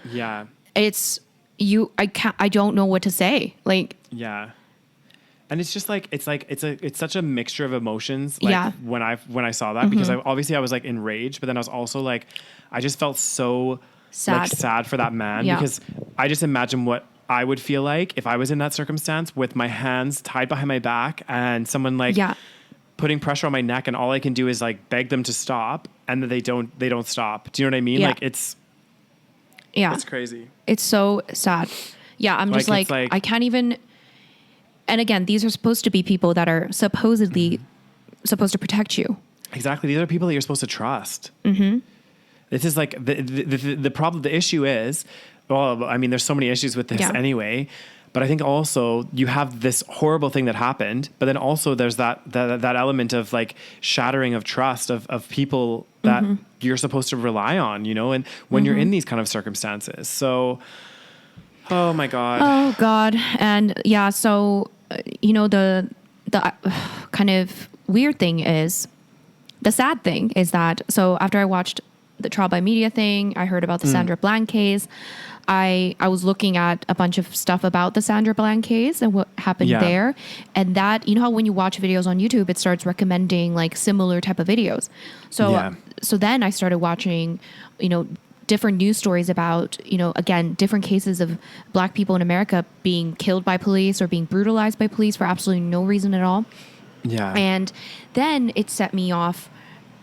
it's I don't know what to say. Like, and it's just like it's such a mixture of emotions. Like when I saw that, because I was like enraged, but then I was also like, I just felt so sad for that man, because I just imagine what I would feel like if I was in that circumstance with my hands tied behind my back and someone like putting pressure on my neck, and all I can do is like beg them to stop, and that they don't stop. Do you know what I mean? Like it's crazy. It's so sad. Yeah, I'm just like I can't even. And again, these are supposed to be people that are supposedly supposed to protect you. Exactly. These are people that you're supposed to trust. Mm-hmm. This is like the problem. The issue is, well, I mean, there's so many issues with this anyway. But I think also you have this horrible thing that happened, but then also there's that element of like shattering of trust of people that you're supposed to rely on, you know, and when you're in these kind of circumstances. So, oh my God. Oh God. And so, you know, the kind of weird thing is, the sad thing is that, so after I watched the trial by media thing, I heard about the Sandra Bland case. I was looking at a bunch of stuff about the Sandra Bland case and what happened there. And that, you know how when you watch videos on YouTube, it starts recommending like similar type of videos. So, so then I started watching, you know, different news stories about, you know, again, different cases of Black people in America being killed by police or being brutalized by police for absolutely no reason at all. Yeah. And then it set me off.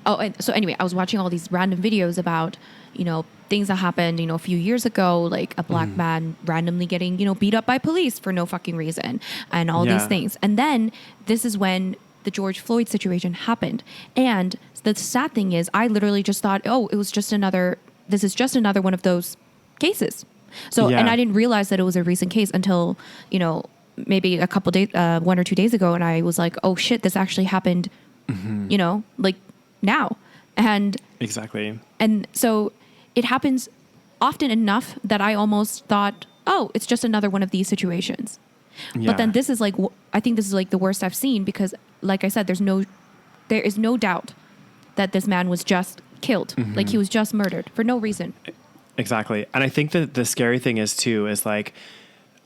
Oh, and so anyway, I was watching all these random videos about, you know, things that happened, you know, a few years ago, like a Black man randomly getting, you know, beat up by police for no fucking reason and all these things. And then this is when the George Floyd situation happened. And the sad thing is, I literally just thought, oh, this is just another one of those cases. So, and I didn't realize that it was a recent case until, you know, maybe a couple days, 1 or 2 days ago. And I was like, oh shit, this actually happened, you know, like now. And exactly. And so it happens often enough that I almost thought, oh, it's just another one of these situations. But then this is like, I think this is like the worst I've seen, because like I said, there is no doubt that this man was just killed. Like he was just murdered for no reason. Exactly. And I think that the scary thing is like,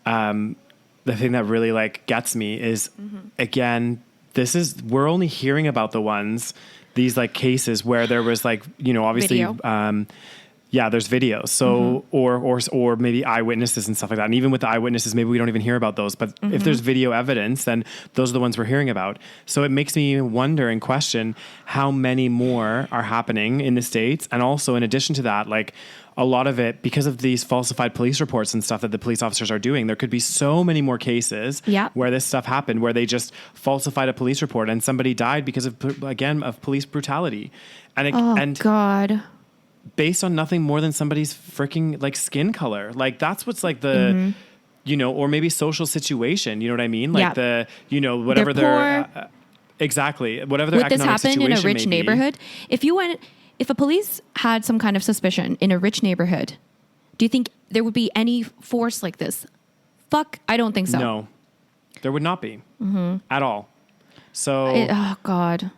the thing that really like gets me is again, we're only hearing about the ones these like cases where there was like, you know, obviously, there's videos. So, or maybe eyewitnesses and stuff like that. And even with the eyewitnesses, maybe we don't even hear about those, but if there's video evidence, then those are the ones we're hearing about. So it makes me wonder and question how many more are happening in the States. And also in addition to that, like a lot of it, because of these falsified police reports and stuff that the police officers are doing, there could be so many more cases where this stuff happened, where they just falsified a police report and somebody died because of police brutality. And God. Based on nothing more than somebody's freaking like skin color. Like that's what's like the, you know, or maybe social situation, you know what I mean? Like the, you know, whatever their, exactly. Whatever their would economic this happen situation in a rich neighborhood? If a police had some kind of suspicion in a rich neighborhood, do you think there would be any force like this? Fuck, I don't think so. No, there would not be at all. So, oh God,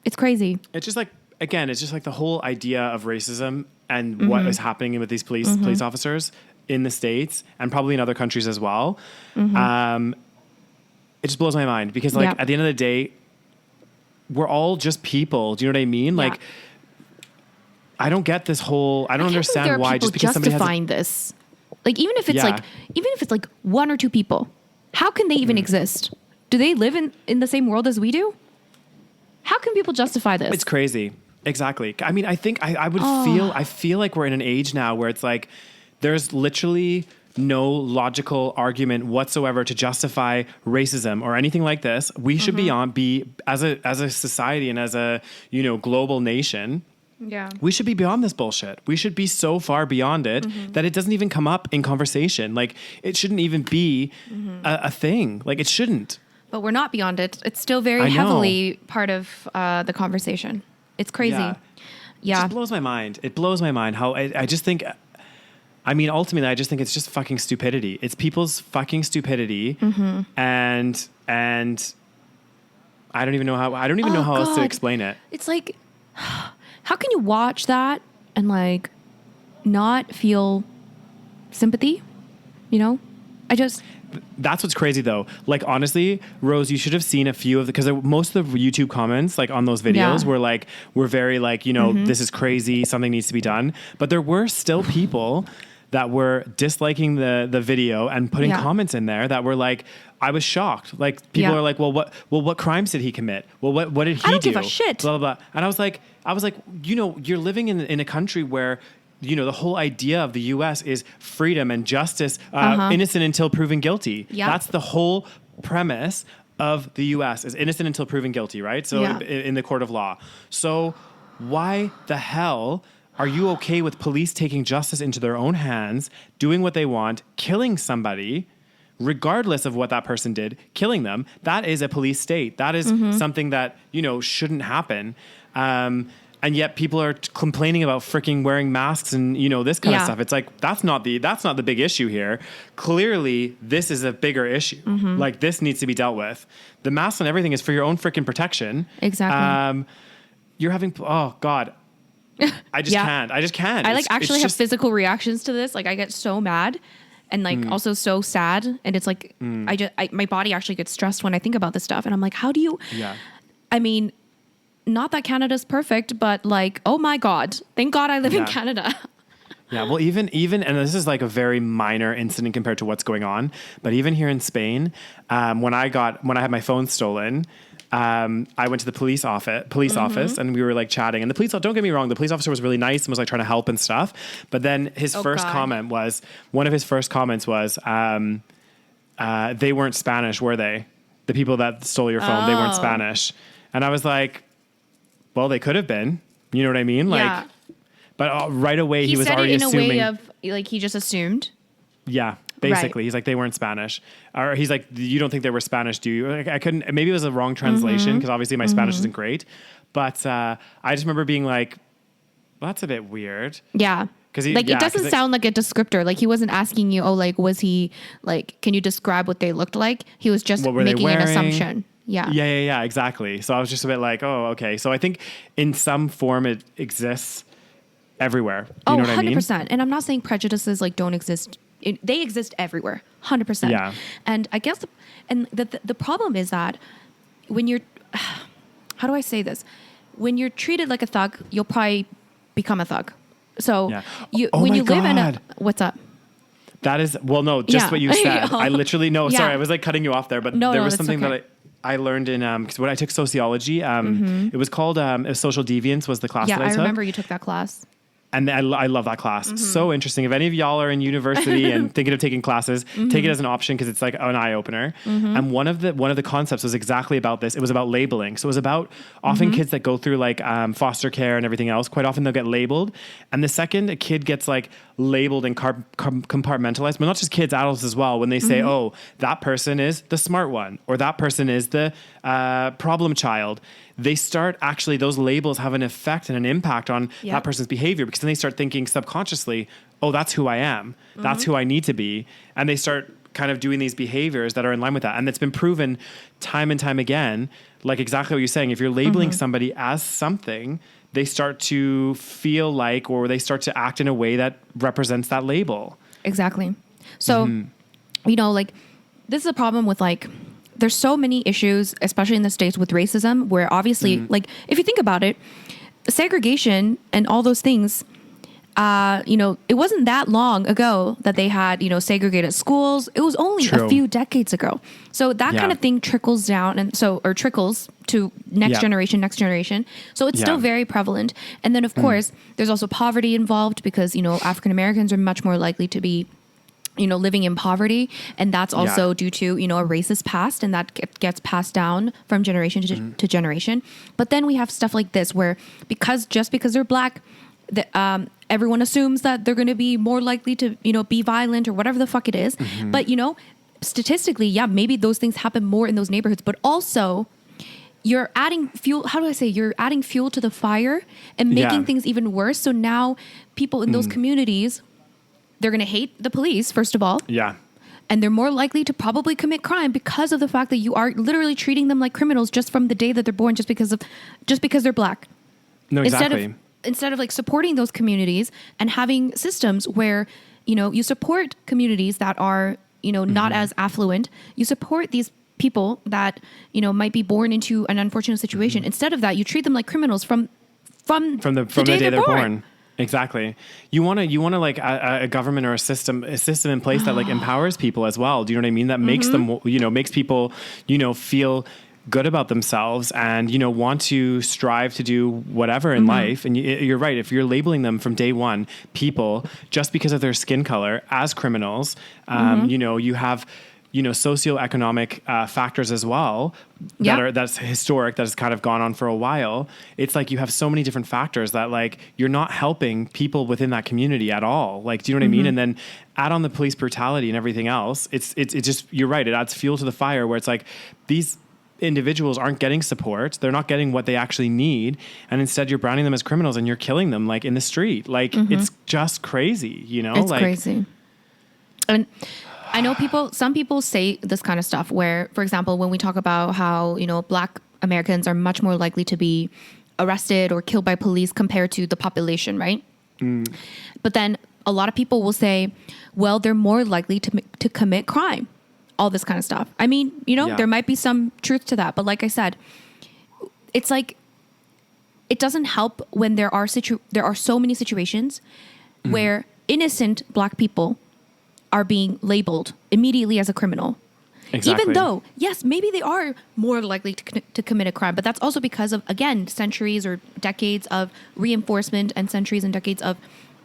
it's crazy. It's just like, again, it's just like the whole idea of racism and what is happening with these police officers in the States and probably in other countries as well. It just blows my mind because like at the end of the day, we're all just people. Do you know what I mean? Like, I don't get this whole, I don't understand why just because somebody justifying this. Like, even if it's like one or two people, how can they even exist? Do they live in the same world as we do? How can people justify this? It's crazy. Exactly. I mean, I think I feel like we're in an age now where it's like, there's literally no logical argument whatsoever to justify racism or anything like this. We should be as a society and as a, you know, global nation. Yeah. We should be beyond this bullshit. We should be so far beyond it that it doesn't even come up in conversation. Like it shouldn't even be a thing. Like it shouldn't. But we're not beyond it. It's still very heavily part of the conversation. It's crazy. Yeah. It just blows my mind. It blows my mind how I just think, I mean, ultimately, I just think it's just fucking stupidity. It's people's fucking stupidity. And I don't even know how else to explain it. It's like, how can you watch that and like not feel sympathy? You know, that's what's crazy though. Like honestly, Rose, you should have seen a few of because most of the YouTube comments like on those videos were very like, you know, this is crazy. Something needs to be done. But there were still people that were disliking the video and putting comments in there that were like, I was shocked. Like people are like, well, what crimes did he commit? Well, what did he do? I don't give a shit. Blah, blah, blah. And I was like, you know, you're living in a country where, you know, the whole idea of the U.S. is freedom and justice, innocent until proven guilty. Yep. That's the whole premise of the U.S. is innocent until proven guilty, right? So in the court of law. So why the hell are you okay with police taking justice into their own hands, doing what they want, killing somebody, regardless of what that person did, killing them? That is a police state. That is something that, you know, shouldn't happen. And yet people are complaining about freaking wearing masks and, you know, this kind of stuff. It's like, that's not the big issue here. Clearly, this is a bigger issue. Like, this needs to be dealt with. The mask and everything is for your own freaking protection. Exactly. You're having, oh, God. I just can't. I like actually have physical reactions to this. Like, I get so mad and like also so sad. And it's like, my body actually gets stressed when I think about this stuff. And I'm like, how do you, I mean, not that Canada's perfect, but like, oh my God, thank God I live in Canada. Well, even, and this is like a very minor incident compared to what's going on, but even here in Spain, when I had my phone stolen, I went to the police office and we were like chatting, and don't get me wrong, the police officer was really nice and was like trying to help and stuff. But then one of his first comments was, they weren't Spanish, were they? The people that stole your phone, they weren't Spanish. And I was like, well, they could have been, you know what I mean? Like, but right away he was already assuming. He said it in a way of like, he just assumed. Yeah. Basically, he's like, they weren't Spanish. Or he's like, you don't think they were Spanish, do you? Like, I couldn't, maybe it was a wrong translation because obviously my Spanish isn't great. But I just remember being like, well, that's a bit weird. Yeah. Like, it doesn't sound like a descriptor. Like, he wasn't asking you, like, was he, like, can you describe what they looked like? He was just making an assumption. Yeah, exactly. So I was just a bit like, oh, okay. So I think in some form it exists everywhere. You know what I mean? 100%. And I'm not saying prejudices like don't exist. They exist everywhere. 100%. Yeah. And I guess, the problem is that when you're, how do I say this? When you're treated like a thug, you'll probably become a thug. So when you live in a, what's up? That is, well, no, just what you said. I literally, sorry, I was like cutting you off there, but there was something that I learned in, because when I took sociology, it was called social deviance was the class that I took. I remember you took that class. And I love that class. So interesting. If any of y'all are in university and thinking of taking classes, take it as an option because it's like an eye opener. And one of the concepts was exactly about this. It was about labeling. So it was about often kids that go through like foster care and everything else. Quite often they'll get labeled. And the second a kid gets like labeled and compartmentalized, but not just kids, adults as well. When they say, "Oh, that person is the smart one," or "That person is the problem child," they start actually, those labels have an effect and an impact on that person's behavior, because then they start thinking subconsciously, oh, that's who I am. That's who I need to be. And they start kind of doing these behaviors that are in line with that. And it's been proven time and time again, like exactly what you're saying. If you're labeling somebody as something, they start to feel like, or they start to act in a way that represents that label. Exactly. So, you know, like this is a problem with like, there's so many issues, especially in the States with racism, where obviously, like, if you think about it, segregation and all those things, you know, it wasn't that long ago that they had, you know, segregated schools. It was only a few decades ago. So that kind of thing trickles down or trickles to next generation. So it's still very prevalent. And then, of course, there's also poverty involved because, you know, African Americans are much more likely to be, you know, living in poverty. And that's also due to, you know, a racist past, and that gets passed down from generation to generation. But then we have stuff like this where just because they're black, everyone assumes that they're going to be more likely to, you know, be violent or whatever the fuck it is. But, you know, statistically, maybe those things happen more in those neighborhoods, but also you're adding fuel. How do I say? You're adding fuel to the fire and making things even worse. So now people in those communities, they're going to hate the police, first of all. Yeah. And they're more likely to probably commit crime because of the fact that you are literally treating them like criminals just from the day that they're born, just because they're black. No, exactly. Instead of like supporting those communities and having systems where, you know, you support communities that are, you know, not as affluent. You support these people that, you know, might be born into an unfortunate situation. Instead of that, you treat them like criminals from the day they're born. Exactly. You want to like a government or a system in place that like empowers people as well. Do you know what I mean? That makes them, you know, makes people, you know, feel good about themselves and, you know, want to strive to do whatever in life. And you're right. If you're labeling them from day one, people, just because of their skin color as criminals, you know, you have, you know, socioeconomic factors as well that's historic, that has kind of gone on for a while. It's like you have so many different factors that like you're not helping people within that community at all. Like, do you know what I mean? And then add on the police brutality and everything else. It's just, you're right. It adds fuel to the fire where it's like these individuals aren't getting support. They're not getting what they actually need. And instead you're branding them as criminals and you're killing them like in the street. Like it's just crazy, you know? It's like, crazy. And I know some people say this kind of stuff where, for example, when we talk about how, you know, Black Americans are much more likely to be arrested or killed by police compared to the population, right? But then a lot of people will say, well, they're more likely to commit crime, all this kind of stuff. I mean, you know, there might be some truth to that. But like I said, it's like, it doesn't help when there are so many situations where innocent Black people are being labeled immediately as a criminal. Exactly. Even though, yes, maybe they are more likely to commit a crime, but that's also because of, again, centuries or decades of reinforcement and centuries and decades of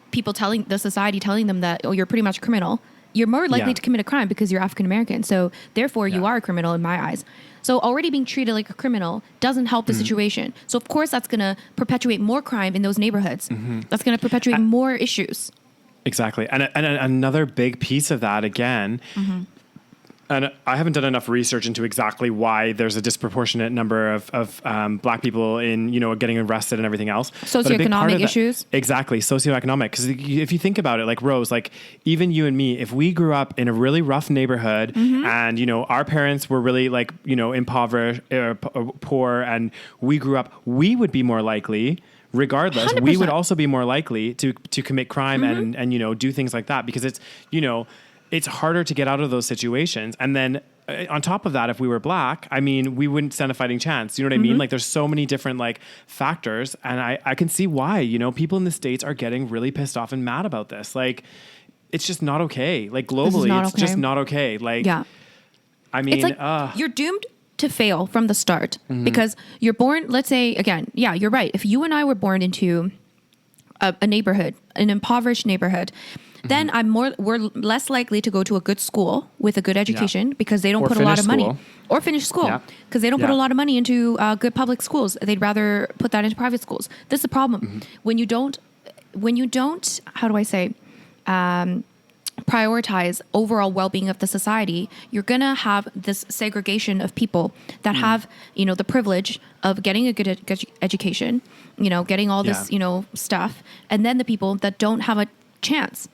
people telling them that, oh, you're pretty much a criminal. You're more likely to commit a crime because you're African American. So therefore you are a criminal in my eyes. So already being treated like a criminal doesn't help the situation. So of course that's going to perpetuate more crime in those neighborhoods. That's going to perpetuate more issues. Exactly. And another big piece of that, again, and I haven't done enough research into exactly why there's a disproportionate number of Black people in, you know, getting arrested and everything else. Socioeconomic issues. Exactly. Socioeconomic. Because if you think about it, like Rose, like even you and me, if we grew up in a really rough neighborhood and, you know, our parents were really like, you know, impoverished, poor, and we grew up, we would be more likely, regardless, 100%. We would also be more likely to commit crime and, you know, do things like that, because it's, you know, it's harder to get out of those situations. And then on top of that, if we were black, I mean, we wouldn't stand a fighting chance. You know what I mean? Like there's so many different like factors, and I can see why, you know, people in the States are getting really pissed off and mad about this. Like, it's just not okay. Like globally, it's just not okay. Like, I mean, it's like you're doomed to fail from the start because you're born, let's say again, you're right. If you and I were born into a neighborhood, an impoverished neighborhood, then we're less likely to go to a good school with a good education because they don't put a lot of money, or finish school because they don't put a lot of money into good public schools. They'd rather put that into private schools. This is the problem. When you don't, how do I say, prioritize overall well-being of the society, you're going to have this segregation of people that have, you know, the privilege of getting a good education, you know, getting all this, you know, stuff. And then the people that don't have a chance.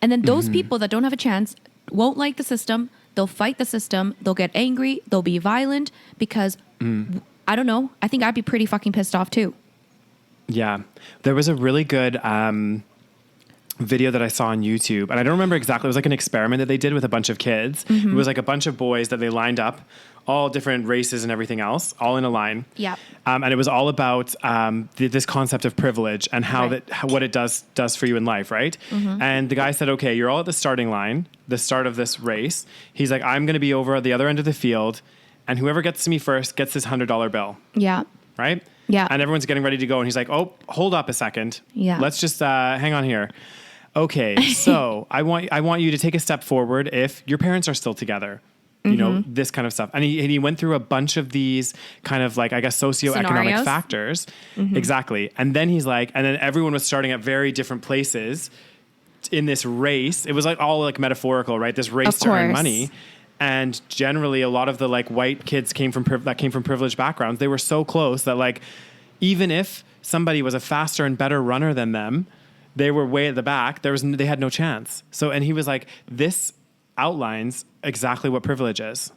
And then those people that don't have a chance won't like the system. They'll fight the system. They'll get angry. They'll be violent because I don't know. I think I'd be pretty fucking pissed off too. Yeah. There was a really good, video that I saw on YouTube, and I don't remember exactly. It was like an experiment that they did with a bunch of kids. It was like a bunch of boys that they lined up, all different races and everything else, all in a line. Yeah. And it was all about this concept of privilege and what it does for you in life, right? And the guy said, okay, you're all at the starting line, the start of this race. He's like, I'm going to be over at the other end of the field, and whoever gets to me first gets this $100 bill. Yeah. Right? Yeah. And everyone's getting ready to go, and he's like, oh, hold up a second. Yeah. Let's just hang on here. Okay, so I want you to take a step forward if your parents are still together, you know, this kind of stuff. And he went through a bunch of these kind of like, I guess, socioeconomic scenarios. factors. Exactly. And then he's like, and then everyone was starting at very different places in this race. It was like all like metaphorical, right? This race to earn money. And generally a lot of the like white kids came from privileged backgrounds. They were so close that like, even if somebody was a faster and better runner than them, they were way at the back. They had no chance. So, and he was like, this outlines exactly what privilege is.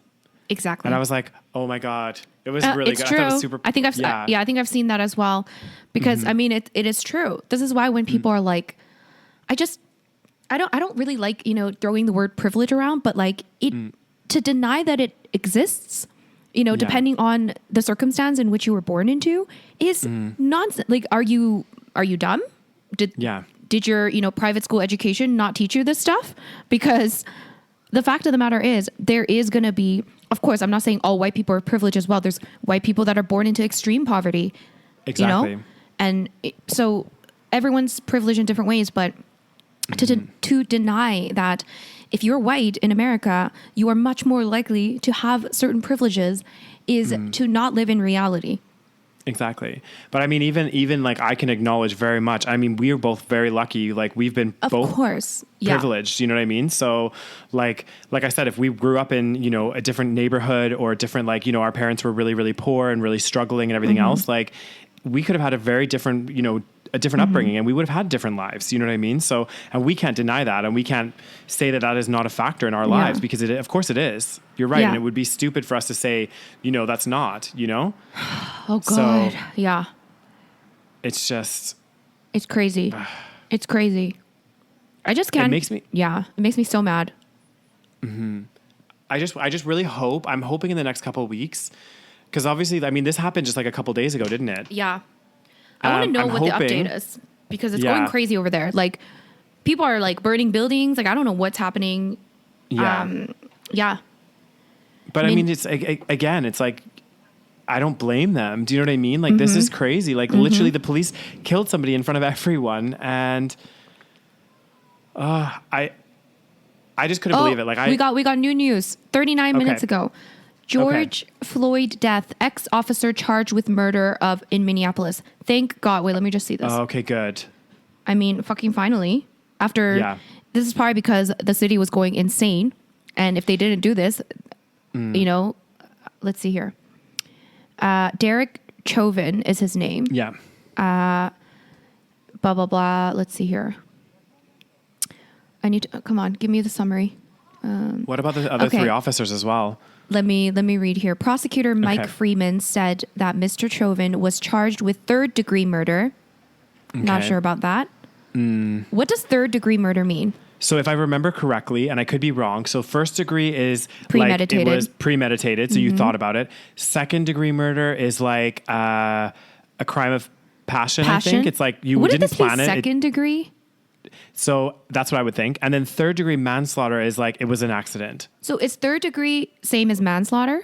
Exactly. And I was like, oh my God, it was really good. True. I thought it was super. I think I've seen that as well, because I mean, it is true. This is why when people are like, I don't really like, you know, throwing the word privilege around, but like to deny that it exists, you know, depending on the circumstance in which you were born into is nonsense. Like, are you dumb? Did your, you know, private school education not teach you this stuff? Because the fact of the matter is there is going to be, of course, I'm not saying all white people are privileged as well. There's white people that are born into extreme poverty, exactly. You know? And so everyone's privileged in different ways, but to deny that if you're white in America, you are much more likely to have certain privileges is to not live in reality. Exactly. But I mean, even like I can acknowledge very much, I mean, we are both very lucky. Like we've been both privileged, you know what I mean? So like I said, if we grew up in, you know, a different neighborhood or a different, like, you know, our parents were really, really poor and really struggling and everything else, like we could have had a very different, you know, a different upbringing, and we would have had different lives. You know what I mean? So, and we can't deny that. And we can't say that that is not a factor in our lives, because of course it is. You're right. And it would be stupid for us to say, you know, that's not, you know? Oh God. So, it's just, it's crazy. It's crazy. I just can't. It makes me so mad. I just really hope, I'm hoping in the next couple of weeks, because obviously, I mean, this happened just like a couple days ago, didn't it? Yeah. I want to know what the update is, because it's going crazy over there. Like, people are like burning buildings. Like, I don't know what's happening. But I mean, it's again, it's like, I don't blame them. Do you know what I mean? Like, this is crazy. Like, literally, the police killed somebody in front of everyone, and I just couldn't believe it. Like, we got new news 39 minutes ago. George Floyd death, ex-officer charged with murder in Minneapolis. Thank God. Wait, let me just see this. Oh, okay, good. I mean, fucking finally. This is probably because the city was going insane. And if they didn't do this, you know, let's see here. Derek Chauvin is his name. Yeah. Blah, blah, blah. Let's see here. I need to, come on, give me the summary. What about the other three officers as well? Let me read here. Prosecutor Mike Freeman said that Mr. Chauvin was charged with third-degree murder. Okay. Not sure about that. What does third degree murder mean? So if I remember correctly, and I could be wrong, so first degree is premeditated. Like it was premeditated, so you thought about it. Second degree murder is like a crime of passion, I think. It's like you didn't plan it. Second degree? So that's what I would think. And then third degree manslaughter is like it was an accident. So is third degree same as manslaughter?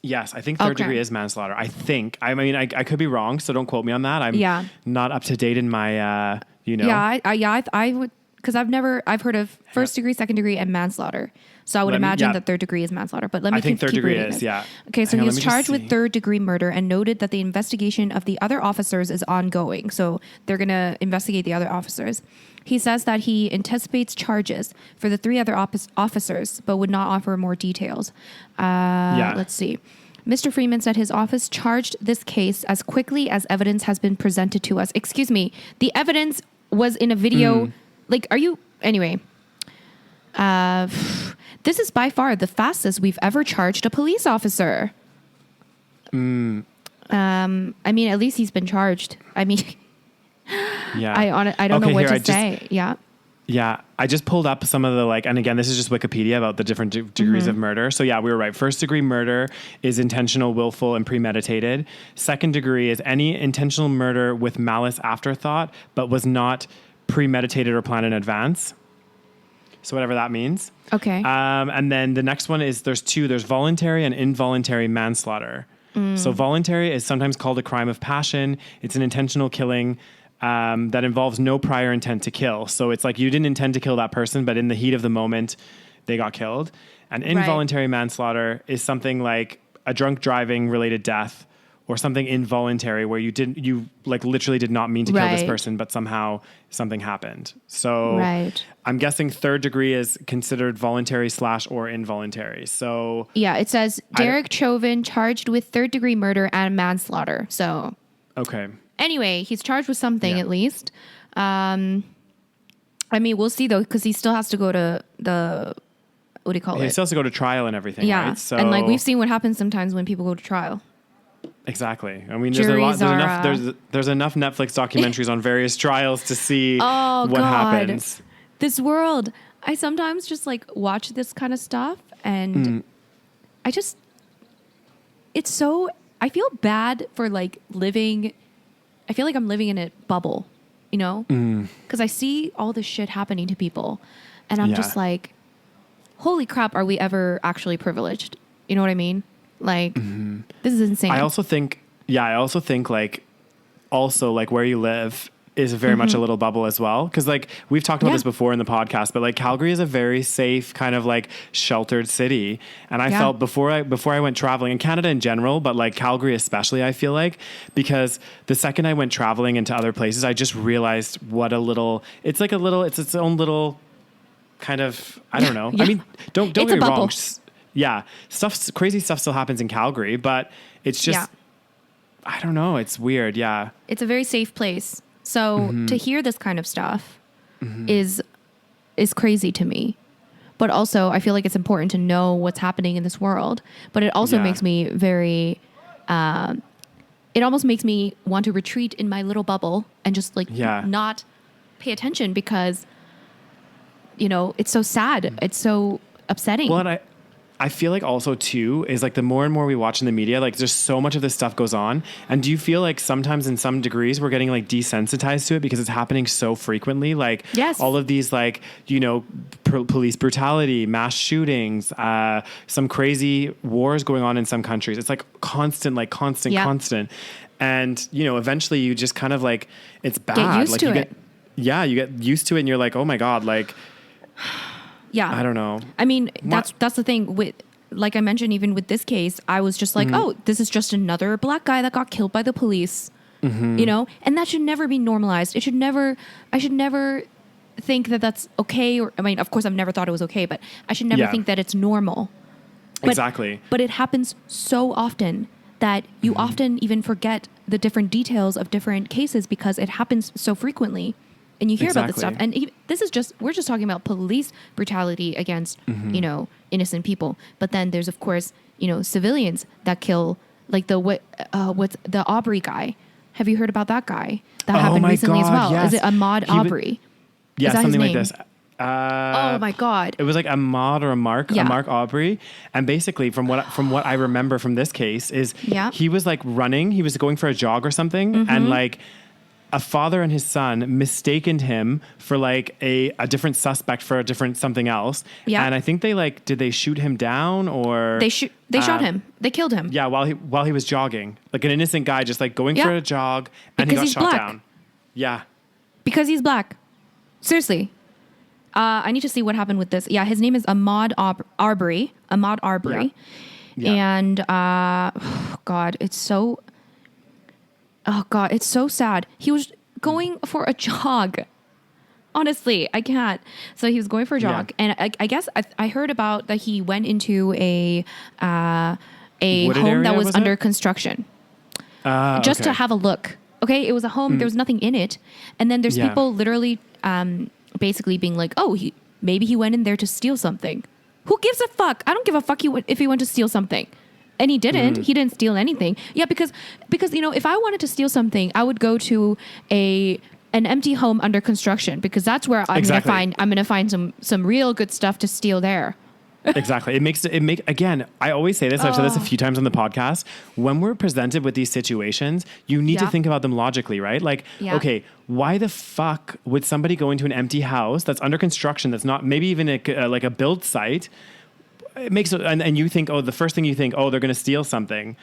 Yes, I think third degree is manslaughter. I think. I mean, I could be wrong, so don't quote me on that. I'm not up to date in my, Yeah, I would, because I've heard of first degree, second degree, and manslaughter. So I would imagine that third degree is manslaughter. But let me keep third degree reading is, this. yeah. Okay, so he was charged with third degree murder and noted that the investigation of the other officers is ongoing. So they're going to investigate the other officers. He says that he anticipates charges for the 3 other officers, but would not offer more details. Let's see. Mr. Freeman said his office charged this case as quickly as evidence has been presented to us. Excuse me. The evidence was in a video. Like, are you... Anyway. This is by far the fastest we've ever charged a police officer. I mean, at least he's been charged. I mean... Yeah. I don't know what to say. Yeah. Yeah. I just pulled up some of the and again, this is just Wikipedia about the different degrees of murder. So yeah, we were right. First degree murder is intentional, willful, and premeditated. Second degree is any intentional murder with malice afterthought, but was not premeditated or planned in advance. So whatever that means. Okay. And then the next one is there's 2. There's voluntary and involuntary manslaughter. So voluntary is sometimes called a crime of passion. It's an intentional killing that involves no prior intent to kill. So it's like you didn't intend to kill that person, but in the heat of the moment, they got killed. And involuntary manslaughter is something like a drunk driving related death or something involuntary where you literally did not mean to kill this person, but somehow something happened. So I'm guessing third degree is considered voluntary / or involuntary. So yeah, it says Derek Chauvin charged with third degree murder and manslaughter. So okay. Anyway, he's charged with something at least. I mean, we'll see though, because he still has to go to the, what do you call it? He still has to go to trial and everything, right? So, and we've seen what happens sometimes when people go to trial. Exactly. I mean, there's enough Netflix documentaries on various trials to see what happens. This world. I sometimes just watch this kind of stuff and I feel bad for living. I feel like I'm living in a bubble, because I see all this shit happening to people and I'm just like, holy crap, are we ever actually privileged? You know what I mean? This is insane. I also think where you live is very much a little bubble as well. Cause we've talked about this before in the podcast, but Calgary is a very safe kind of sheltered city. And I felt before I went traveling in Canada in general, but Calgary especially, I feel because the second I went traveling into other places, I just realized what it's its own little kind of, I don't know. I mean, don't get me wrong. Yeah. Crazy stuff still happens in Calgary, but it's just, I don't know. It's weird. Yeah. It's a very safe place. So to hear this kind of stuff is crazy to me. But also I feel like it's important to know what's happening in this world. But it also makes me very, it almost makes me want to retreat in my little bubble and just not pay attention because, it's so sad. It's so upsetting. Well, and I feel also too is the more and more we watch in the media, there's so much of this stuff goes on. And do you feel sometimes in some degrees we're getting desensitized to it because it's happening so frequently? All of these police brutality, mass shootings, some crazy wars going on in some countries. It's constant. And eventually you just kind of it's bad. Get used to it. You get used to it and you're oh my God, yeah. I don't know. I mean, that's the thing with, I mentioned, even with this case, I was just oh, this is just another black guy that got killed by the police, and that should never be normalized. I should never think that that's okay. Or, I mean, of course I've never thought it was okay, but I should never think that it's normal. Exactly. But it happens so often that you often even forget the different details of different cases because it happens so frequently. And you hear about this stuff. And we're just talking about police brutality against, innocent people. But then there's, of course, civilians that kill, what's the Aubrey guy. Have you heard about that guy? That happened recently as well. Yes. Is it Ahmaud Arbery? Yeah, something like this. Oh my God. It was like Ahmaud or a Mark Aubrey. And basically from what I remember from this case is he was like running, he was going for a jog or something, and like a father and his son mistaken him for like a different suspect for a different something else. Yeah. And I think they like, did they shoot him down or they shot him. They killed him. Yeah. While he was jogging, like an innocent guy, just like going for a jog, and he got shot down. Yeah. Because he's black. Seriously. I need to see what happened with this. Yeah. His name is Ahmaud Arbery. Ahmaud Arbery. Yeah. And, God, it's so sad. He was going for a jog. Honestly, I can't. So he was going for a jog, and I guess I heard about that he went into a home that was under construction, just to have a look. Okay, it was a home. There was nothing in it, and then there's people literally, basically being like, "Oh, maybe he went in there to steal something." Who gives a fuck? I don't give a fuck if he went to steal something. And he didn't. He didn't steal anything. Yeah, because if I wanted to steal something, I would go to an empty home under construction, because that's where I'm gonna find some real good stuff to steal there. Exactly. Again, I always say this, I've said this a few times on the podcast. When we're presented with these situations, you need to think about them logically, right? Like, okay, why the fuck would somebody go into an empty house that's under construction, that's not maybe even like a build site? It makes and you think, the first thing you think, they're going to steal something.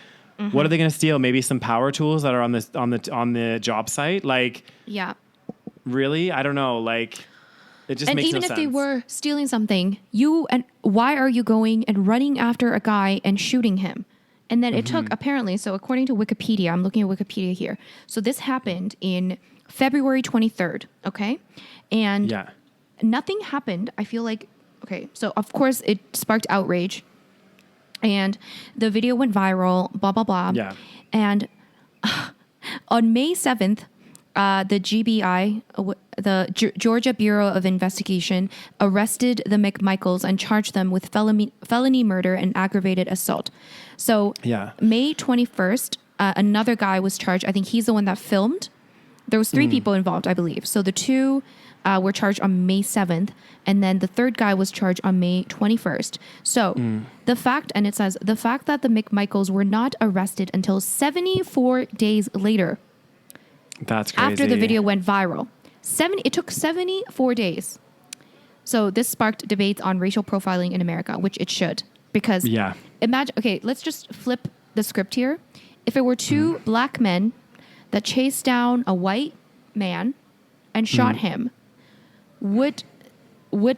What are they going to steal? Maybe some power tools that are on the job site. Like, really? I don't know. Like, it just makes no sense. And even if they were stealing something, why are you going and running after a guy and shooting him? And then it took, apparently, so according to Wikipedia, I'm looking at Wikipedia here. So this happened in February 23rd. Okay. And nothing happened. I feel like, okay, so of course it sparked outrage, and the video went viral, blah, blah, blah. Yeah. And on May 7th, the GBI, the Georgia Bureau of Investigation, arrested the McMichaels and charged them with felony murder and aggravated assault. So May 21st, another guy was charged. I think he's the one that filmed. There was 3 people involved, I believe. So the 2 were charged on May 7th, and then the third guy was charged on May 21st. So the fact that the McMichaels were not arrested until 74 days later. That's crazy. After the video went viral. It took 74 days. So this sparked debates on racial profiling in America, which it should. Because imagine, okay, let's just flip the script here. If it were 2 black men that chased down a white man and shot him, would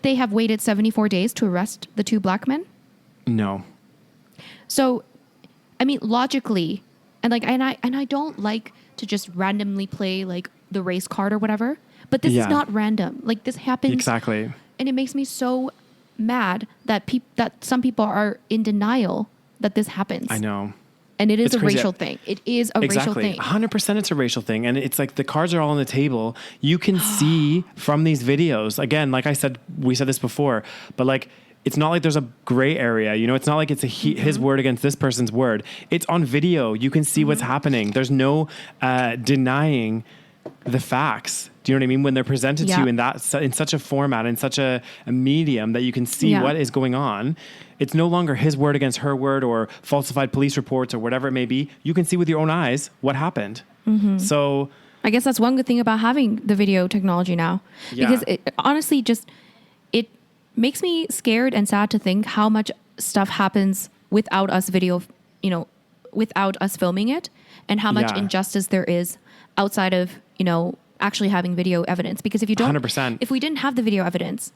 they have waited 74 days to arrest the 2 black men? No. So, I mean, logically, and I don't like to just randomly play like the race card or whatever, but this is not random. Like, this happens. Exactly. And it makes me so mad that some people are in denial that this happens. I know. And it is a racial thing. It is a racial thing. 100% it's a racial thing. And it's like the cards are all on the table. You can see from these videos, again, like I said, we said this before, but like, it's not like there's a gray area. You know, it's not like it's his word against this person's word. It's on video. You can see what's happening. There's no denying the facts. Do you know what I mean? When they're presented to you in such a format, in such a medium that you can see what is going on, it's no longer his word against her word or falsified police reports or whatever it may be. You can see with your own eyes what happened. So I guess that's one good thing about having the video technology now, because it honestly it makes me scared and sad to think how much stuff happens without us without us filming it, and how much injustice there is outside of, actually having video evidence. Because if you don't, 100%. If we didn't have the video evidence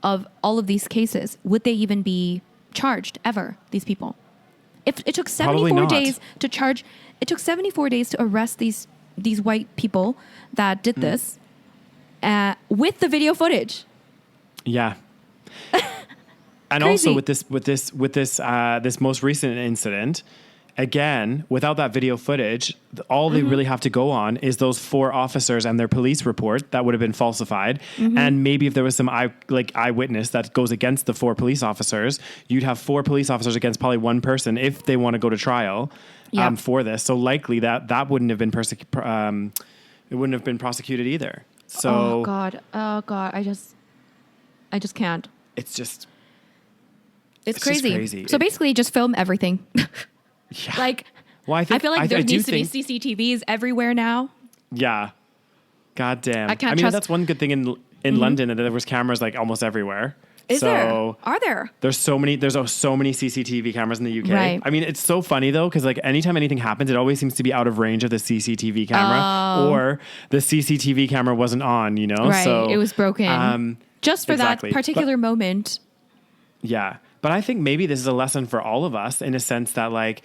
of all of these cases, would they even be charged ever, these people? If it took 74 days to charge, it took 74 days to arrest these white people that did this with the video footage. Yeah. And also with this most recent incident, again, without that video footage, all they really have to go on is those 4 officers and their police report that would have been falsified. And maybe if there was some eyewitness that goes against the 4 police officers, you'd have 4 police officers against probably 1 person if they want to go to trial for this. So likely that wouldn't have been it wouldn't have been prosecuted either. So oh God, I just can't. It's just it's crazy. Just crazy. So basically, just film everything. Yeah. Like, well, I feel like there needs to be CCTVs everywhere now. Yeah. God damn. I mean, that's one good thing in London, that there was cameras like almost everywhere. Is there? Are there? There's so many CCTV cameras in the UK. Right. I mean, it's so funny though, because like anytime anything happens, it always seems to be out of range of the CCTV camera, or the CCTV camera wasn't on, you know? Right. So it was broken. Just for exactly. that particular moment. Yeah. But I think maybe this is a lesson for all of us in a sense that like,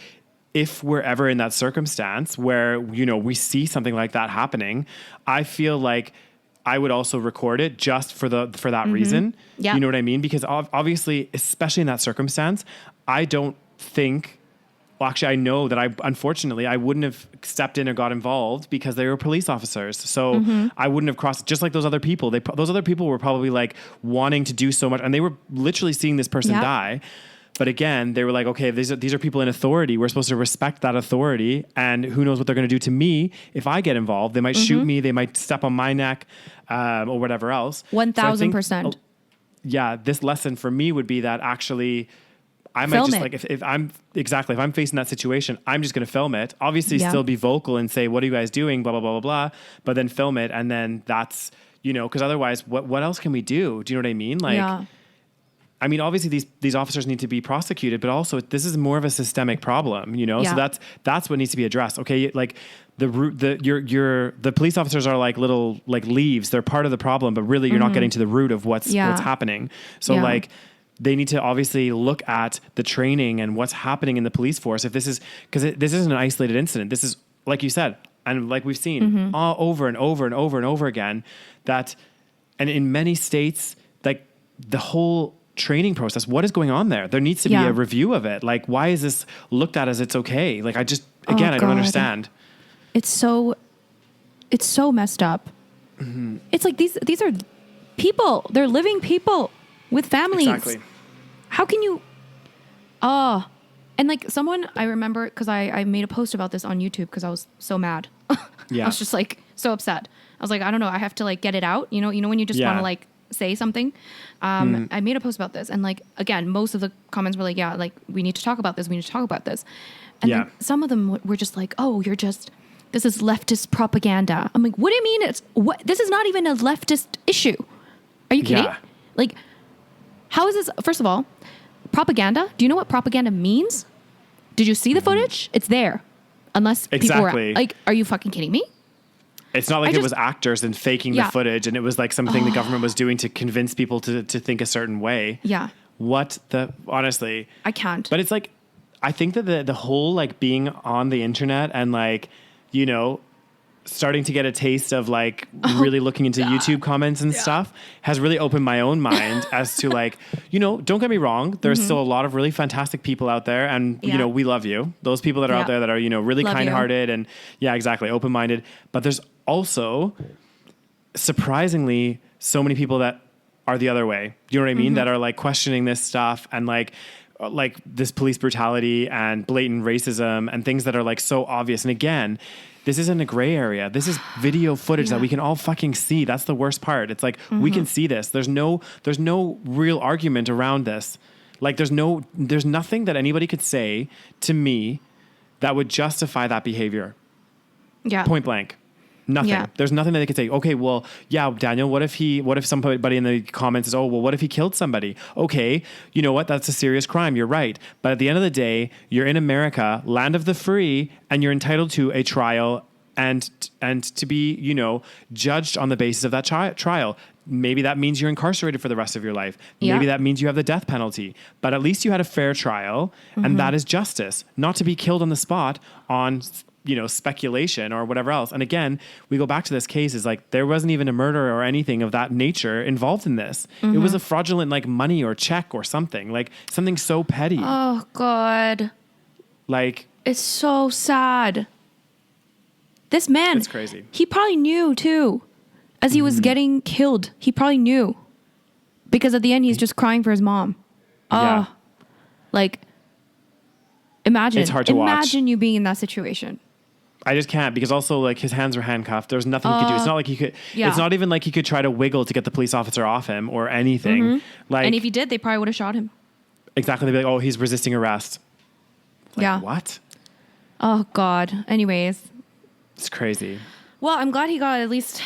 if we're ever in that circumstance where, you know, we see something like that happening, I feel like I would also record it just for that reason. Yeah. You know what I mean? Because obviously, especially in that circumstance, I don't think, well, actually, I know that unfortunately, I wouldn't have stepped in or got involved because they were police officers. So I wouldn't have crossed, just like those other people. Those other people were probably like wanting to do so much, and they were literally seeing this person die. But again, they were like, okay, these are people in authority. We're supposed to respect that authority. And who knows what they're going to do to me if I get involved. They might shoot me. They might step on my neck or whatever else. 1,000%. Yeah, this lesson for me would be that actually I might just like, if I'm facing that situation, I'm just going to film it. Obviously still be vocal and say, what are you guys doing? Blah, blah, blah, blah, blah. But then film it. And then that's, you know, because otherwise what else can we do? Do you know what I mean? Like, I mean, obviously these officers need to be prosecuted, but also this is more of a systemic problem, you know? So that's what needs to be addressed. Okay. Like the police officers are like little, like leaves. They're part of the problem, but really you're not getting to the root of what's happening. So like they need to obviously look at the training and what's happening in the police force. If this is, because this isn't an isolated incident. This is, like you said, and like we've seen all over and over and over and over again, that, and in many states, like the whole training process, what is going on there? There needs to be a review of it. Like, why is this looked at as it's okay? Like, I don't understand. It's so messed up. It's like these are people. They're living people with families. Exactly. How can you? And like someone, I remember, because I made a post about this on YouTube because I was so mad. I was just like so upset. I was like, I don't know. I have to like get it out. You know when you just want to like say something. I made a post about this, and like again, most of the comments were like, yeah, like we need to talk about this. We need to talk about this. And then some of them were just like, oh, this is leftist propaganda. I'm like, what do you mean? This is not even a leftist issue. Are you kidding? Like, how is this? First of all, propaganda. Do you know what propaganda means? Did you see the footage? It's there. Unless people were like, are you fucking kidding me? It's not like it was actors and faking the footage, and it was like something the government was doing to convince people to think a certain way. Yeah. Honestly. I can't. But it's like, I think that the whole like being on the internet and like, you know, starting to get a taste of like really looking into YouTube comments and stuff has really opened my own mind as to like, you know, don't get me wrong. There's still a lot of really fantastic people out there, and you know, we love you. Those people that are out there that are, you know, really kind-hearted and open-minded. But there's also surprisingly so many people that are the other way. Do you know what I mean? That are like questioning this stuff and like this police brutality and blatant racism and things that are like so obvious. And again, this isn't a gray area. This is video footage that we can all fucking see. That's the worst part. It's like, we can see this. There's no real argument around this. Like there's nothing that anybody could say to me that would justify that behavior. Yeah. Point blank. Nothing. Yeah. There's nothing that they could say, okay, well, yeah, Daniel, what if somebody in the comments says, oh, well, what if he killed somebody? Okay, you know what? That's a serious crime. You're right. But at the end of the day, you're in America, land of the free, and you're entitled to a trial and to be, you know, judged on the basis of that trial. Maybe that means you're incarcerated for the rest of your life. Maybe that means you have the death penalty. But at least you had a fair trial, and that is justice. Not to be killed on the spot on, you know, speculation or whatever else. And again, we go back to this case, is like, there wasn't even a murder or anything of that nature involved in this. It was a fraudulent, like, money or check or something, like something so petty. Oh God. Like, It's so sad. This man, it's crazy. He probably knew too. As he was getting killed, he probably knew. Because at the end, he's just crying for his mom. Yeah. Like, imagine. It's hard to watch. Imagine you being in that situation. I just can't, because also like his hands were handcuffed. There was nothing he could do. It's not like he could. Yeah. It's not even like he could try to wiggle to get the police officer off him or anything. Like, and if he did, they probably would have shot him. Exactly. They'd be like, "Oh, he's resisting arrest." Like, yeah. What? Oh God. Anyways. It's crazy. Well, I'm glad he got at least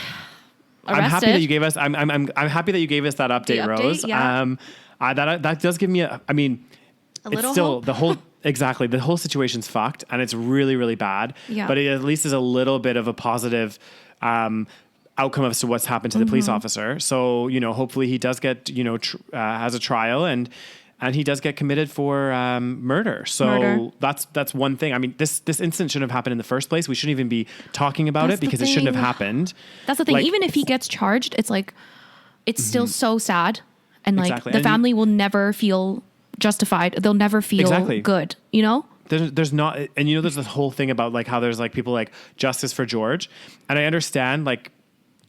arrested. I'm happy that you gave us. I'm happy that you gave us that update, Rose. Yeah. That does give me a. I mean, it's still hope. The whole. Exactly. The whole situation's fucked and it's really, really bad. Yeah. But it at least is a little bit of a positive outcome as to what's happened to the police officer. So, hopefully he does get, has a trial and he does get committed for murder. So that's one thing. I mean, this incident shouldn't have happened in the first place. We shouldn't even be talking about it because it shouldn't have happened. That's the thing. Like, even if he gets charged, it's like, it's still so sad. And like the family will never feel justified. They'll never feel good, There's not, and there's this whole thing about like how there's like people like justice for George. And I understand, like,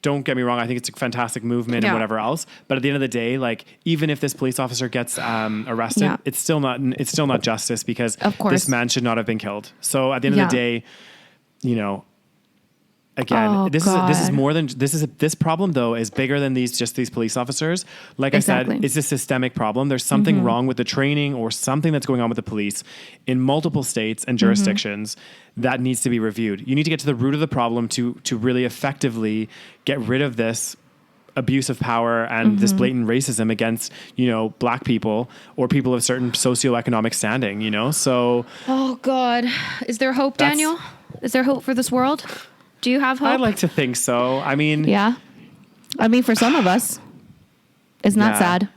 don't get me wrong, I think it's a fantastic movement and whatever else. But at the end of the day, like, even if this police officer gets arrested, it's still not justice because this man should not have been killed. So at the end of the day, again, this problem though is bigger than these police officers. Like I said, it's a systemic problem. There's something wrong with the training or something that's going on with the police in multiple states and jurisdictions that needs to be reviewed. You need to get to the root of the problem to really effectively get rid of this abuse of power and this blatant racism against, black people or people of certain socioeconomic standing, so. Oh God. Is there hope, Daniel? Is there hope for this world? Do you have hope? I'd like to think so. I mean... Yeah. I mean, for some of us, it's not sad.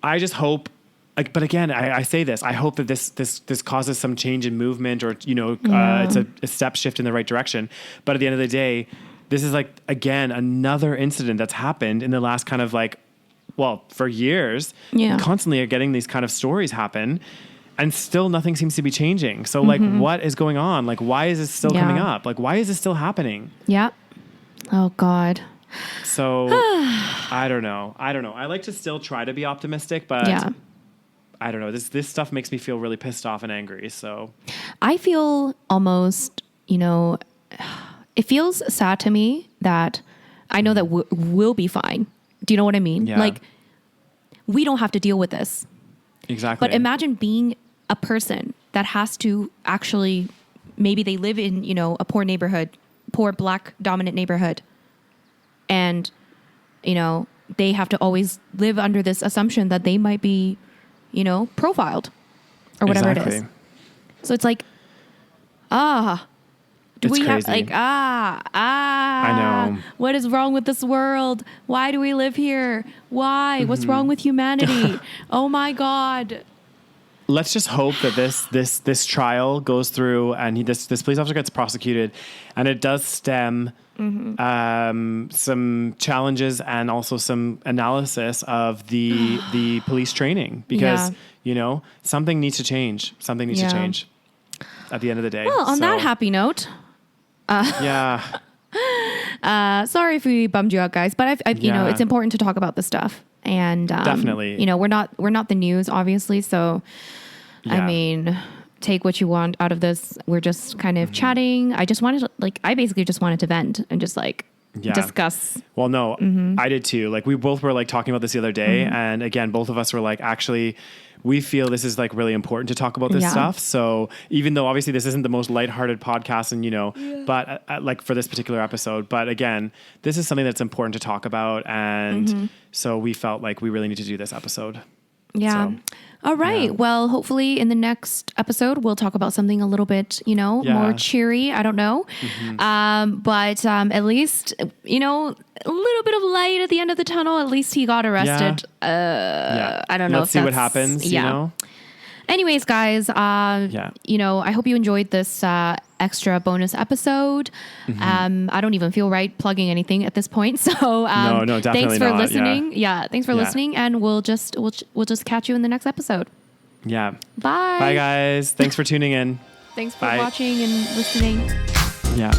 I just hope... but again, I say this. I hope that this causes some change in movement or, it's a step shift in the right direction. But at the end of the day, this is like, again, another incident that's happened in the last kind of like, well, for years. Yeah. Constantly are getting these kind of stories happen. And still nothing seems to be changing. So like, what is going on? Like, why is this still coming up? Like, why is this still happening? Yeah. Oh God. So I don't know. I like to still try to be optimistic, but I don't know. This stuff makes me feel really pissed off and angry. So I feel almost, it feels sad to me that I know that we'll be fine. Do you know what I mean? Yeah. Like, we don't have to deal with this. Exactly. But imagine being a person that has to actually, maybe they live in, a poor neighborhood, poor black dominant neighborhood. And, they have to always live under this assumption that they might be, profiled or whatever it is. So it's like, do we have like, I know. What is wrong with this world? Why do we live here? Why? What's wrong with humanity? Oh my God. Let's just hope that this trial goes through and this police officer gets prosecuted and it does stem some challenges and also some analysis of the police training because, something needs to change. Something needs to change at the end of the day. Well, on that happy note. Sorry if we bummed you out, guys, but it's important to talk about this stuff. And definitely, we're not the news, obviously. So, I mean, take what you want out of this. We're just kind of chatting. I basically just wanted to vent and just discuss. Well, no, I did too. Like we both were like talking about this the other day, and again, both of us were like, actually, we feel this is like really important to talk about this stuff. So even though obviously this isn't the most lighthearted podcast and, but like for this particular episode, but again, this is something that's important to talk about. And so we felt like we really need to do this episode. Yeah. So, all right. Yeah. Well, hopefully in the next episode, we'll talk about something a little bit, more cheery. I don't know. But at least, a little bit of light at the end of the tunnel. At least he got arrested. I don't know. Let's see what happens, Anyways, guys, I hope you enjoyed this extra bonus episode. I don't even feel right plugging anything at this point. So no, definitely thanks for not. listening. Yeah, thanks for listening, and we'll just catch you in the next episode. Yeah. Bye. Bye, guys. Thanks for tuning in. Thanks for watching and listening. Yeah.